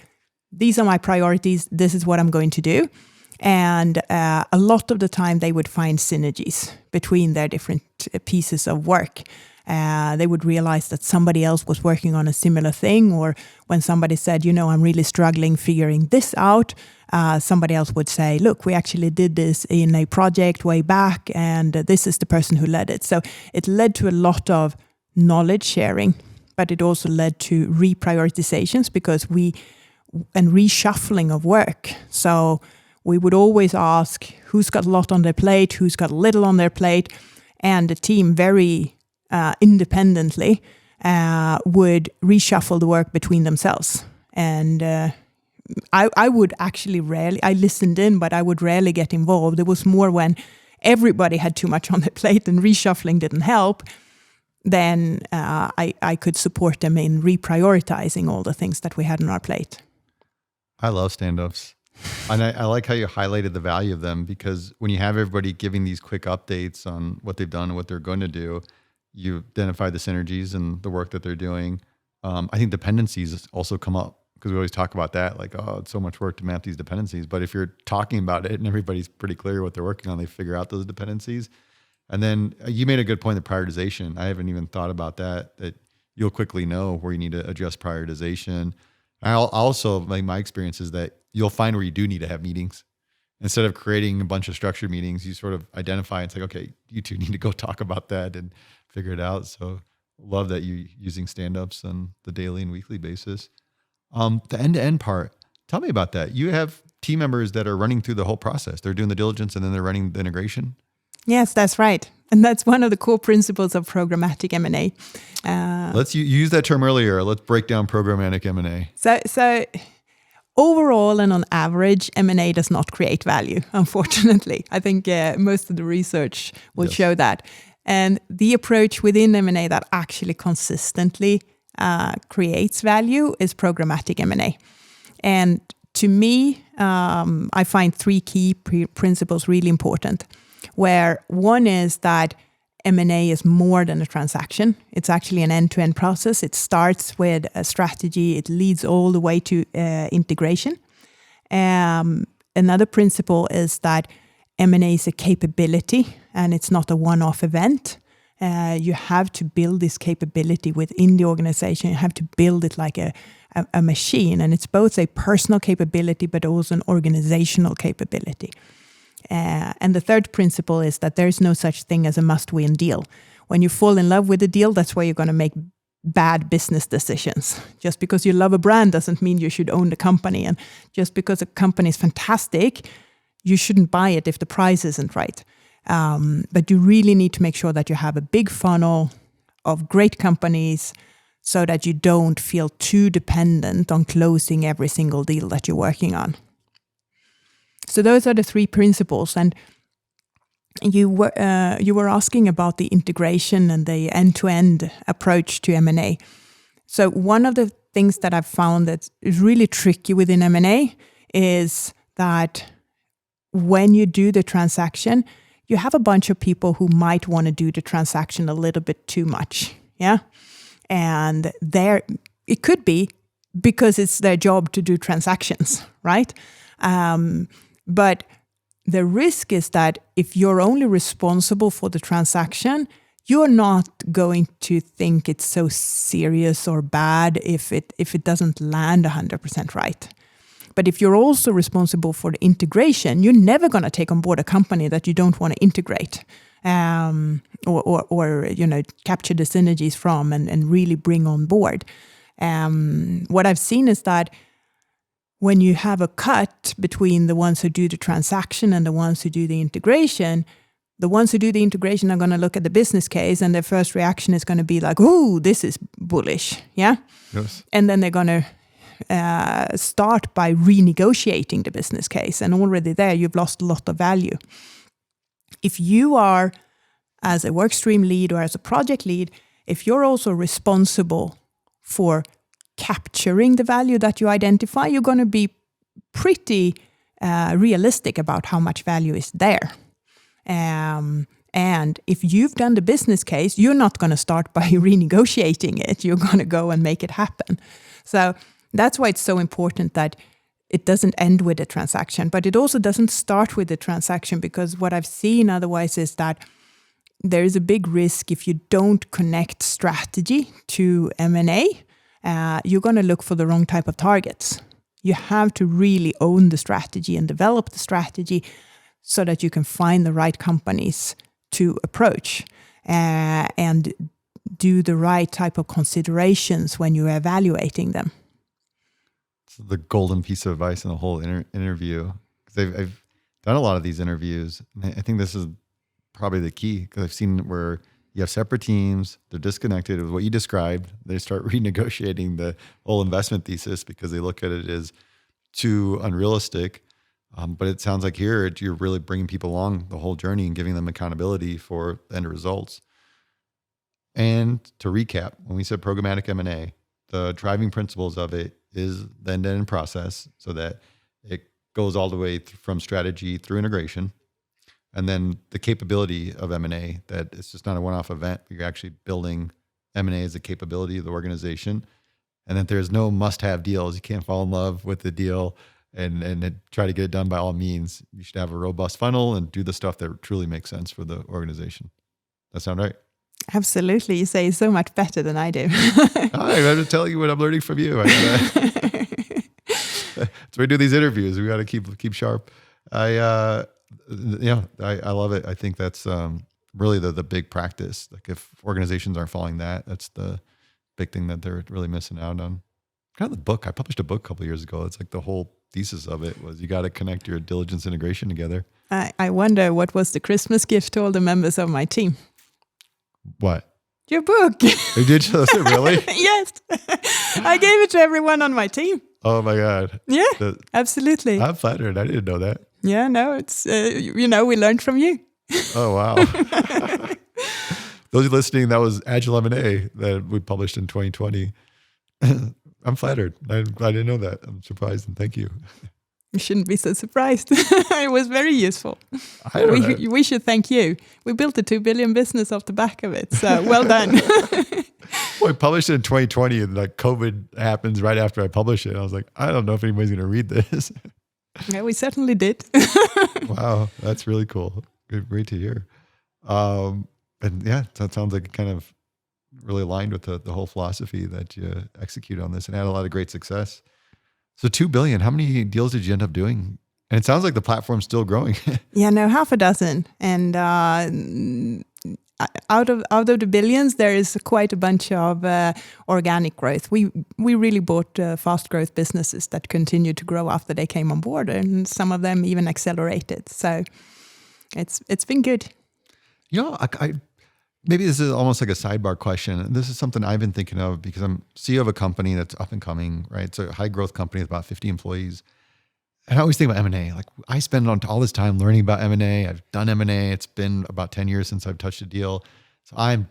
these are my priorities, this is what I'm going to do. And a lot of the time they would find synergies between their different pieces of work. They would realize that somebody else was working on a similar thing, or when somebody said, I'm really struggling figuring this out, somebody else would say, look, we actually did this in a project way back, and this is the person who led it. So it led to a lot of knowledge sharing, but it also led to reprioritizations and reshuffling of work. So we would always ask who's got a lot on their plate, who's got a little on their plate, and the team very independently would reshuffle the work between themselves. And I would actually I listened in, but I would rarely get involved. It was more when everybody had too much on their plate and reshuffling didn't help. then I could support them in reprioritizing all the things that we had on our plate. I love stand-ups. And I like how you highlighted the value of them, because when you have everybody giving these quick updates on what they've done and what they're going to do, you identify the synergies and the work that they're doing. I think dependencies also come up, because we always talk about that, like, oh, it's so much work to map these dependencies. But if you're talking about it and everybody's pretty clear what they're working on, they figure out those dependencies. And then you made a good point, the prioritization. I haven't even thought about that you'll quickly know where you need to adjust prioritization. I'll also, like, my experience is that you'll find where you do need to have meetings. Instead of creating a bunch of structured meetings, you sort of identify and say, okay, you two need to go talk about that and figure it out. So love that you're using stand-ups on the daily and weekly basis. The end-to-end part, tell me about that. You have team members that are running through the whole process. They're doing the diligence and then they're running the integration. Yes, that's right. And that's one of the core principles of programmatic M&A. Let's use that term earlier. Let's break down programmatic M&A. So overall and on average, M&A does not create value, unfortunately. I think most of the research will show that. And the approach within M&A that actually consistently creates value is programmatic M&A. And to me, I find three key principles really important, where one is that M&A is more than a transaction. It's actually an end-to-end process. It starts with a strategy. It leads all the way to integration. Another principle is that M&A is a capability and it's not a one-off event. You have to build this capability within the organization. You have to build it like a machine. And it's both a personal capability, but also an organizational capability. And the third principle is that there's no such thing as a must-win deal. When you fall in love with a deal, that's where you're going to make bad business decisions. Just because you love a brand doesn't mean you should own the company. And just because a company is fantastic, you shouldn't buy it if the price isn't right. But you really need to make sure that you have a big funnel of great companies so that you don't feel too dependent on closing every single deal that you're working on. So those are the three principles. And you were asking about the integration and the end-to-end approach to M&A. So one of the things that I've found that is really tricky within M&A is that when you do the transaction, you have a bunch of people who might want to do the transaction a little bit too much. Yeah. And it could be because it's their job to do transactions, right? But the risk is that if you're only responsible for the transaction, you're not going to think it's so serious or bad if it doesn't land 100% right. But if you're also responsible for the integration, you're never going to take on board a company that you don't want to integrate or capture the synergies from and really bring on board. What I've seen is that when you have a cut between the ones who do the transaction and the ones who do the integration, the ones who do the integration are going to look at the business case and their first reaction is going to be like, "Oh, this is bullish." Yeah. Yes. And then they're going to start by renegotiating the business case. And already there, you've lost a lot of value. If you are, as a workstream lead or as a project lead, if you're also responsible for capturing the value that you identify, you're going to be pretty realistic about how much value is there. And if you've done the business case, you're not going to start by renegotiating it. You're going to go and make it happen. So that's why it's so important that it doesn't end with a transaction, but it also doesn't start with the transaction, because what I've seen otherwise is that there is a big risk if you don't connect strategy to M&A. You're going to look for the wrong type of targets. You have to really own the strategy and develop the strategy so that you can find the right companies to approach and do the right type of considerations when you're evaluating them. It's the golden piece of advice in the whole interview. Because I've done a lot of these interviews. And I think this is probably the key, because I've seen where you have separate teams, they're disconnected with what you described. They start renegotiating the whole investment thesis because they look at it as too unrealistic. But it sounds like here you're really bringing people along the whole journey and giving them accountability for the end results. And to recap, when we said programmatic M&A, the driving principles of it is the end-to-end process so that it goes all the way from strategy through integration. And then the capability of M&A, that it's just not a one-off event, but you're actually building M&A as a capability of the organization. And that there's no must-have deals. You can't fall in love with the deal and try to get it done by all means. You should have a robust funnel and do the stuff that truly makes sense for the organization. That sound right? Absolutely. You say it so much better than I do. I have to tell you what I'm learning from you. So we do these interviews. We got to keep sharp. I love it. I think that's really the big practice. Like if organizations aren't following that, that's the big thing that they're really missing out on. Kind of the book. I published a book a couple of years ago. It's like the whole thesis of it was you got to connect your diligence integration together. I wonder what was the Christmas gift to all the members of my team. What? Your book. You did? Was it really? Yes. I gave it to everyone on my team. Oh my God. Yeah, absolutely. I'm flattered. I didn't know that. Yeah, no, it's, we learned from you. Oh, wow. Those listening, that was Agile M&A that we published in 2020. I'm flattered. I didn't know that. I'm surprised and thank you. You shouldn't be so surprised. It was very useful. We should thank you. We built a 2 billion business off the back of it. So well done. Well, I published it in 2020 and like COVID happens right after I published it. I was like, I don't know if anybody's going to read this. Yeah, we certainly did. Wow. That's really cool. Great to hear. And yeah, that sounds like it kind of really aligned with the whole philosophy that you execute on this and had a lot of great success. So 2 billion, how many deals did you end up doing? And it sounds like the platform's still growing. Yeah, no, half a dozen. And out of the billions, there is quite a bunch of organic growth. We really bought fast growth businesses that continued to grow after they came on board, and some of them even accelerated. So it's been good. You know, maybe this is almost like a sidebar question. This is something I've been thinking of because I'm CEO of a company that's up and coming, right? It's a high growth company with about 50 employees. And I always think about M&A. Like I spend all this time learning about M&A. I've done M&A. It's been about 10 years since I've touched a deal. So I'm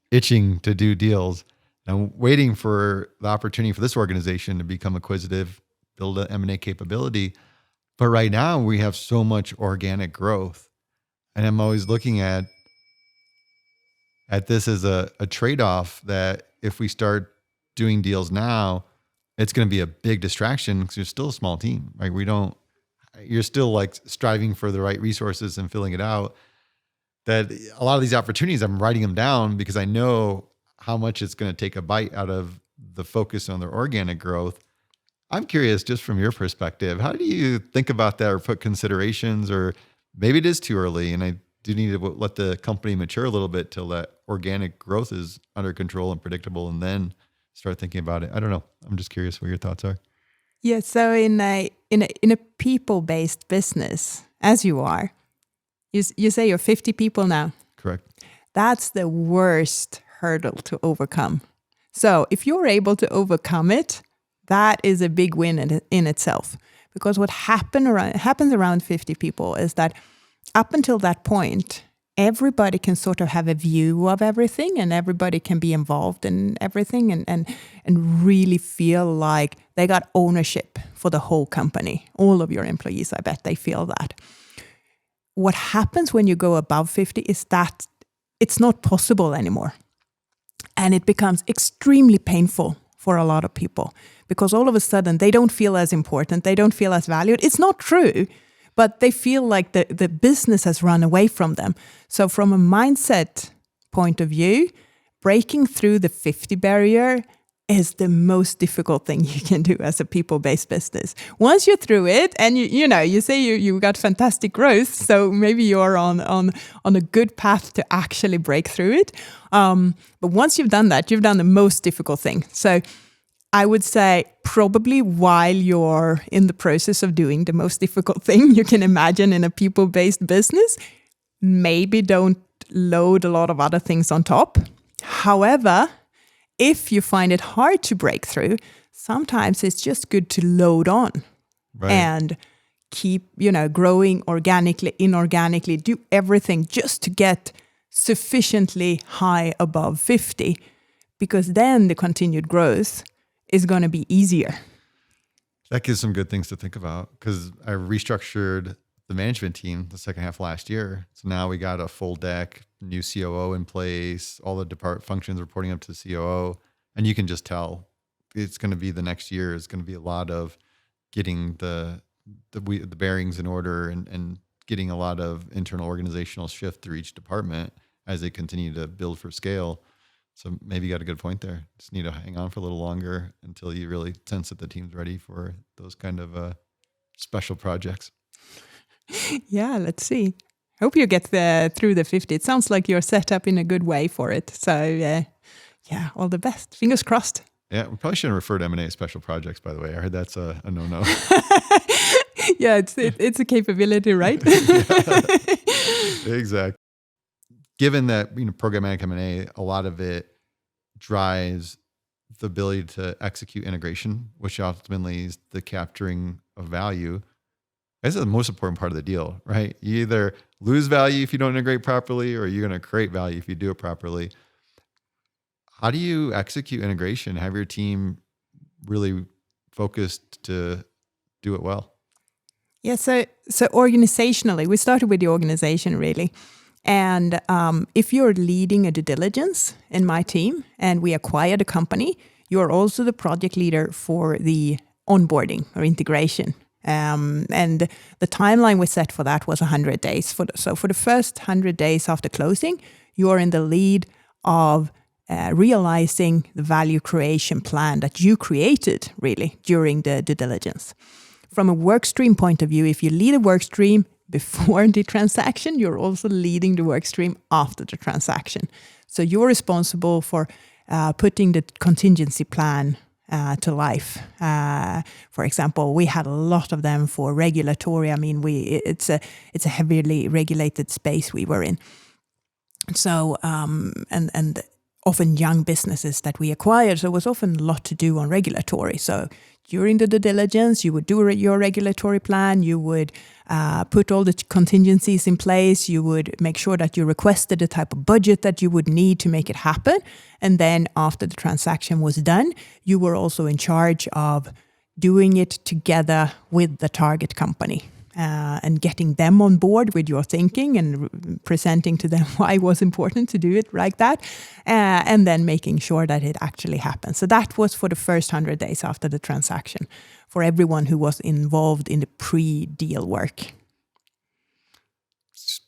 itching to do deals. And I'm waiting for the opportunity for this organization to become acquisitive, build an M&A capability. But right now we have so much organic growth. And I'm always looking at this as a trade-off that if we start doing deals now, it's going to be a big distraction because you're still a small team, right? You're still like striving for the right resources and filling it out. That a lot of these opportunities, I'm writing them down because I know how much it's going to take a bite out of the focus on their organic growth. I'm curious, just from your perspective, how do you think about that or put considerations, or maybe it is too early and I do need to let the company mature a little bit till that organic growth is under control and predictable and then start thinking about it. I don't know. I'm just curious what your thoughts are. Yeah. So in a people-based business, as you are, you say you're 50 people now. Correct. That's the worst hurdle to overcome. So if you're able to overcome it, that is a big win in itself. Because what happens around 50 people is that up until that point, everybody can sort of have a view of everything and everybody can be involved in everything and really feel like they got ownership for the whole company. All of your employees, I bet they feel that. What happens when you go above 50 is that it's not possible anymore. And it becomes extremely painful for a lot of people because all of a sudden they don't feel as important. They don't feel as valued. It's not true. But they feel like the business has run away from them. So from a mindset point of view, breaking through the 50 barrier is the most difficult thing you can do as a people-based business. Once you're through it, and you say you got fantastic growth, so maybe you're on a good path to actually break through it. But once you've done that, you've done the most difficult thing. So I would say probably while you're in the process of doing the most difficult thing you can imagine in a people-based business, maybe don't load a lot of other things on top. However, if you find it hard to break through, sometimes it's just good to load on and keep, growing organically, inorganically, do everything just to get sufficiently high above 50, because then the continued growth is going to be easier. That gives some good things to think about, because I restructured the management team the second half last year. So now we got a full deck, new COO in place, all the department functions reporting up to the COO. And you can just tell it's going to be the next year is going to be a lot of getting the bearings in order and getting a lot of internal organizational shift through each department as they continue to build for scale. So maybe you got a good point there. Just need to hang on for a little longer until you really sense that the team's ready for those kind of special projects. Yeah, let's see. Hope you get through the 50. It sounds like you're set up in a good way for it. So yeah, all the best. Fingers crossed. Yeah, we probably shouldn't refer to M&A as special projects, by the way. I heard that's a no-no. Yeah, it's a capability, right? Exactly. Given that programmatic M&A, a lot of it drives the ability to execute integration, which ultimately is the capturing of value. This is the most important part of the deal, right? You either lose value if you don't integrate properly, or you're going to create value if you do it properly. How do you execute integration? Have your team really focused to do it well? Yeah, so organizationally, we started with the organization really. And if you're leading a due diligence in my team and we acquired a company, you're also the project leader for the onboarding or integration. And the timeline we set for that was 100 days. So for the first 100 days after closing, you're in the lead of realizing the value creation plan that you created really during the due diligence. From a work stream point of view, if you lead a work stream before the transaction, you're also leading the work stream after the transaction. So you're responsible for putting the contingency plan to life. For example, we had a lot of them for regulatory. I mean, it's a heavily regulated space we were in. So and often young businesses that we acquired, so it was often a lot to do on regulatory. So during the due diligence, you would do your regulatory plan, you would put all the contingencies in place, you would make sure that you requested the type of budget that you would need to make it happen. And then after the transaction was done, you were also in charge of doing it together with the target company. And getting them on board with your thinking and presenting to them why it was important to do it like that, and then making sure that it actually happens. So that was for the first 100 days after the transaction for everyone who was involved in the pre-deal work.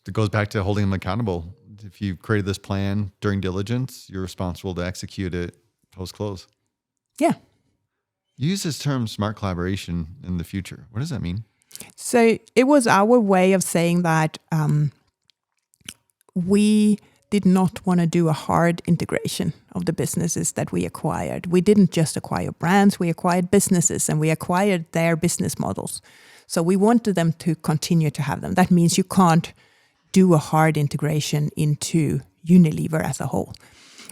It goes back to holding them accountable. If you created this plan during diligence, you're responsible to execute it post-close. Yeah. You use this term smart collaboration in the future. What does that mean? So it was our way of saying that we did not want to do a hard integration of the businesses that we acquired. We didn't just acquire brands, we acquired businesses and we acquired their business models. So we wanted them to continue to have them. That means you can't do a hard integration into Unilever as a whole.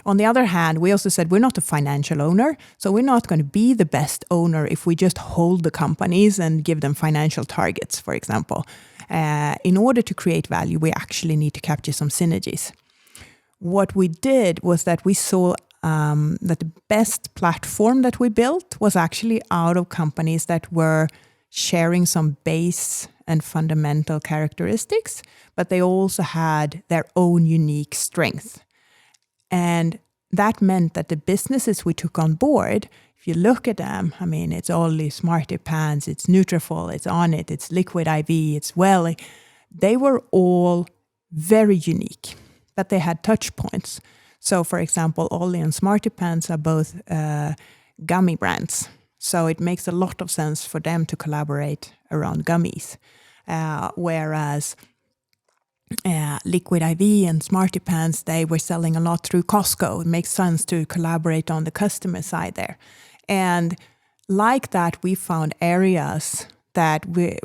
On the other hand, we also said we're not a financial owner, so we're not going to be the best owner if we just hold the companies and give them financial targets, for example. In order to create value, we actually need to capture some synergies. What we did was that we saw that the best platform that we built was actually out of companies that were sharing some base and fundamental characteristics, but they also had their own unique strength. And that meant that the businesses we took on board, if you look at them, I mean, it's Ollie, Smarty Pants, it's Nutrafol, it's Onnit, it's Liquid IV, it's Welly. They were all very unique, but they had touch points. So, for example, Ollie and Smarty Pants are both gummy brands. So it makes a lot of sense for them to collaborate around gummies. Whereas Liquid IV and Smarty Pants, they were selling a lot through Costco. It makes sense to collaborate on the customer side there. And like that, we found areas that we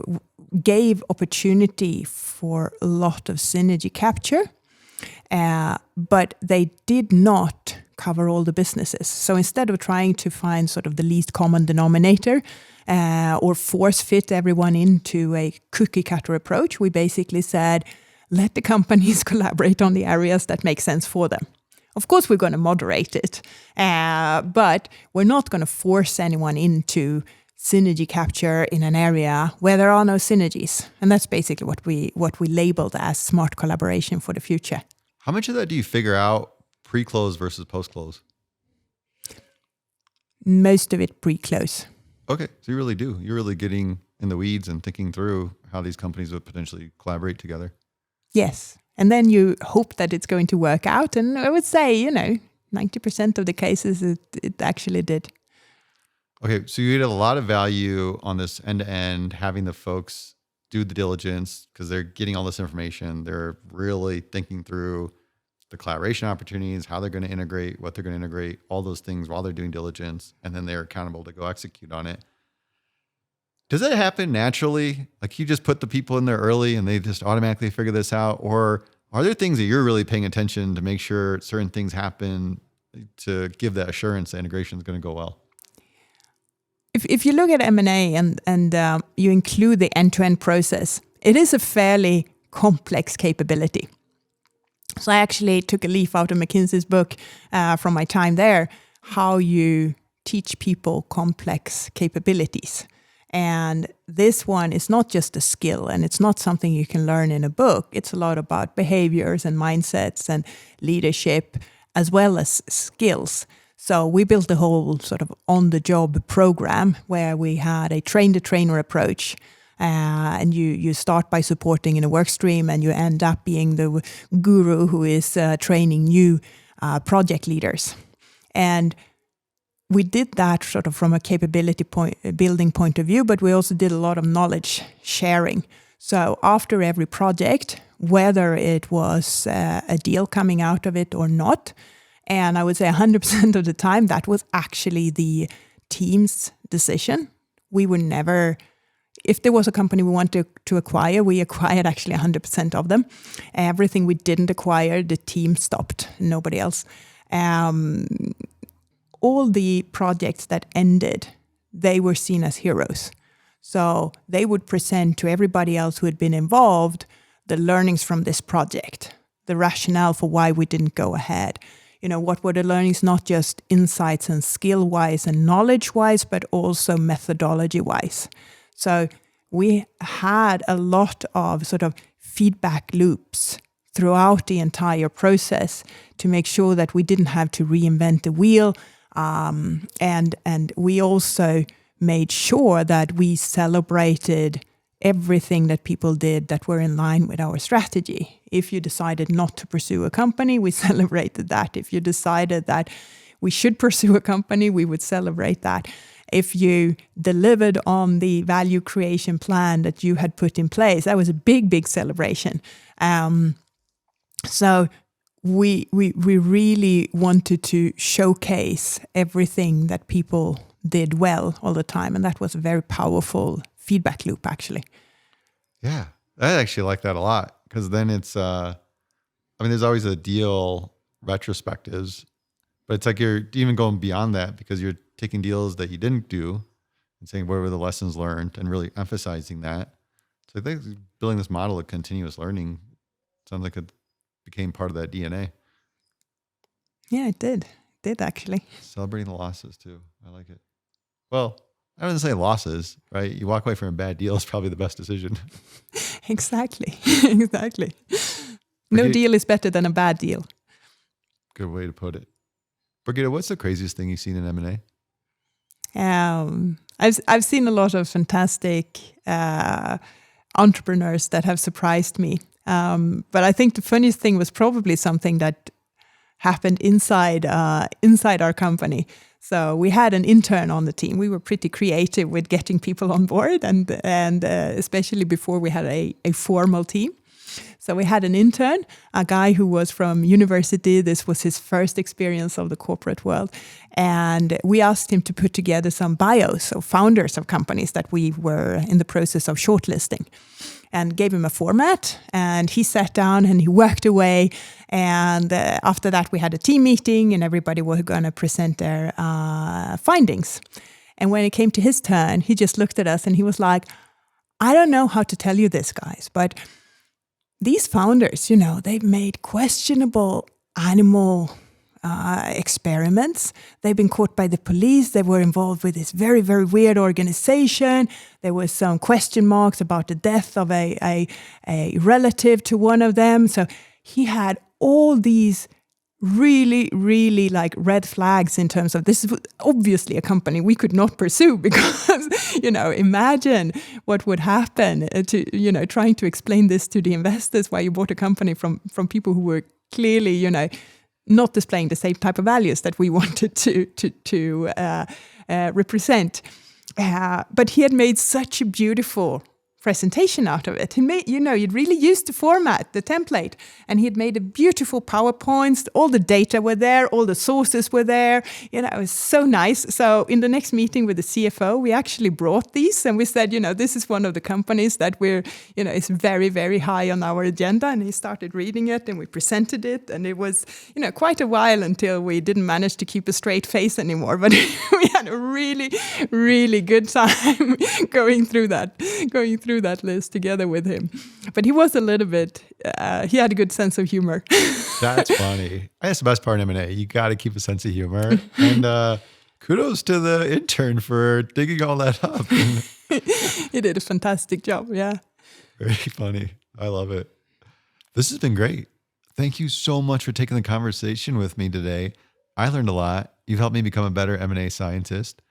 gave opportunity for a lot of synergy capture, but they did not cover all the businesses. So instead of trying to find sort of the least common denominator or force fit everyone into a cookie cutter approach, we basically said, let the companies collaborate on the areas that make sense for them. Of course, we're going to moderate it, but we're not going to force anyone into synergy capture in an area where there are no synergies. And that's basically what we labeled as smart collaboration for the future. How much of that do you figure out pre-close versus post-close? Most of it pre-close. Okay, so you really do. You're really getting in the weeds and thinking through how these companies would potentially collaborate together. Yes. And then you hope that it's going to work out. And I would say, 90% of the cases it actually did. Okay, so you get a lot of value on this end-to-end, having the folks do the diligence because they're getting all this information. They're really thinking through the collaboration opportunities, how they're going to integrate, what they're going to integrate, all those things while they're doing diligence, and then they're accountable to go execute on it. Does that happen naturally? Like you just put the people in there early and they just automatically figure this out? Or are there things that you're really paying attention to make sure certain things happen to give that assurance that integration is going to go well? If you look at M&A and you include the end-to-end process, it is a fairly complex capability. So I actually took a leaf out of McKinsey's book from my time there, how you teach people complex capabilities. And this one is not just a skill, and it's not something you can learn in a book. It's a lot about behaviors and mindsets and leadership, as well as skills. So we built a whole sort of on-the-job program where we had a train-the-trainer approach. And you start by supporting in a work stream, and you end up being the guru who is training new project leaders. And we did that sort of from a capability building point of view, but we also did a lot of knowledge sharing. So after every project, whether it was a deal coming out of it or not, and I would say 100% of the time, that was actually the team's decision. We were never, if there was a company we wanted to acquire, we acquired actually 100% of them. Everything we didn't acquire, the team stopped, nobody else. All the projects that ended, they were seen as heroes. So they would present to everybody else who had been involved the learnings from this project, the rationale for why we didn't go ahead. What were the learnings, not just insights and skill-wise and knowledge-wise, but also methodology-wise. So we had a lot of sort of feedback loops throughout the entire process to make sure that we didn't have to reinvent the wheel. And we also made sure that we celebrated everything that people did that were in line with our strategy. If you decided not to pursue a company, we celebrated that. If you decided that we should pursue a company, we would celebrate that. If you delivered on the value creation plan that you had put in place, that was a big, big celebration. So we really wanted to showcase everything that people did well all the time. And that was a very powerful feedback loop, actually. Yeah, I actually like that a lot because then it's, there's always a deal retrospectives, but it's like you're even going beyond that because you're taking deals that you didn't do and saying what were the lessons learned and really emphasizing that. So I think building this model of continuous learning sounds like it became part of that DNA. Yeah, it did. It did actually. Celebrating the losses too. I like it. Well, I wouldn't say losses, right? You walk away from a bad deal is probably the best decision. Exactly. Exactly. No deal is better than a bad deal. Good way to put it. Birgitta, what's the craziest thing you've seen in M&A? I've seen a lot of fantastic entrepreneurs that have surprised me. But I think the funniest thing was probably something that happened inside our company. So we had an intern on the team. We were pretty creative with getting people on board, and especially before we had a formal team. So we had an intern, a guy who was from university. This was his first experience of the corporate world. And we asked him to put together some bios of founders of companies that we were in the process of shortlisting, and gave him a format. And he sat down and he worked away. And after that, we had a team meeting and everybody was going to present their findings. And when it came to his turn, he just looked at us and he was like, I don't know how to tell you this, guys, but these founders, they've made questionable animal experiments. They've been caught by the police. They were involved with this very, very weird organization. There was some question marks about the death of a relative to one of them. So he had all these really, really like red flags in terms of this is obviously a company we could not pursue because, imagine what would happen to, trying to explain this to the investors why you bought a company from people who were clearly, not displaying the same type of values that we wanted to represent. But he had made such a beautiful presentation out of it. He made, he'd really used the format, the template, and he had made a beautiful PowerPoints. All the data were there, all the sources were there. It was so nice. So in the next meeting with the CFO, we actually brought these and we said, this is one of the companies that we're, is very, very high on our agenda. And he started reading it and we presented it. And it was, quite a while until we didn't manage to keep a straight face anymore. But we had a really, really good time going through that list together with him. But he was a little bit, he had a good sense of humor. That's funny. That's the best part in M&A. You got to keep a sense of humor. And kudos to the intern for digging all that up. He did a fantastic job, yeah. Very funny. I love it. This has been great. Thank you so much for taking the conversation with me today. I learned a lot. You've helped me become a better M&A scientist.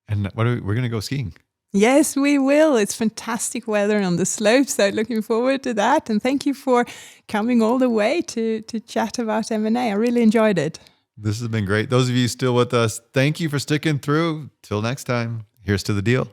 And we're going to go skiing. Yes, we will. It's fantastic weather on the slopes, so looking forward to that. And thank you for coming all the way to chat about M&A. I really enjoyed it. This has been great. Those of you still with us, thank you for sticking through. Till next time, here's to the deal.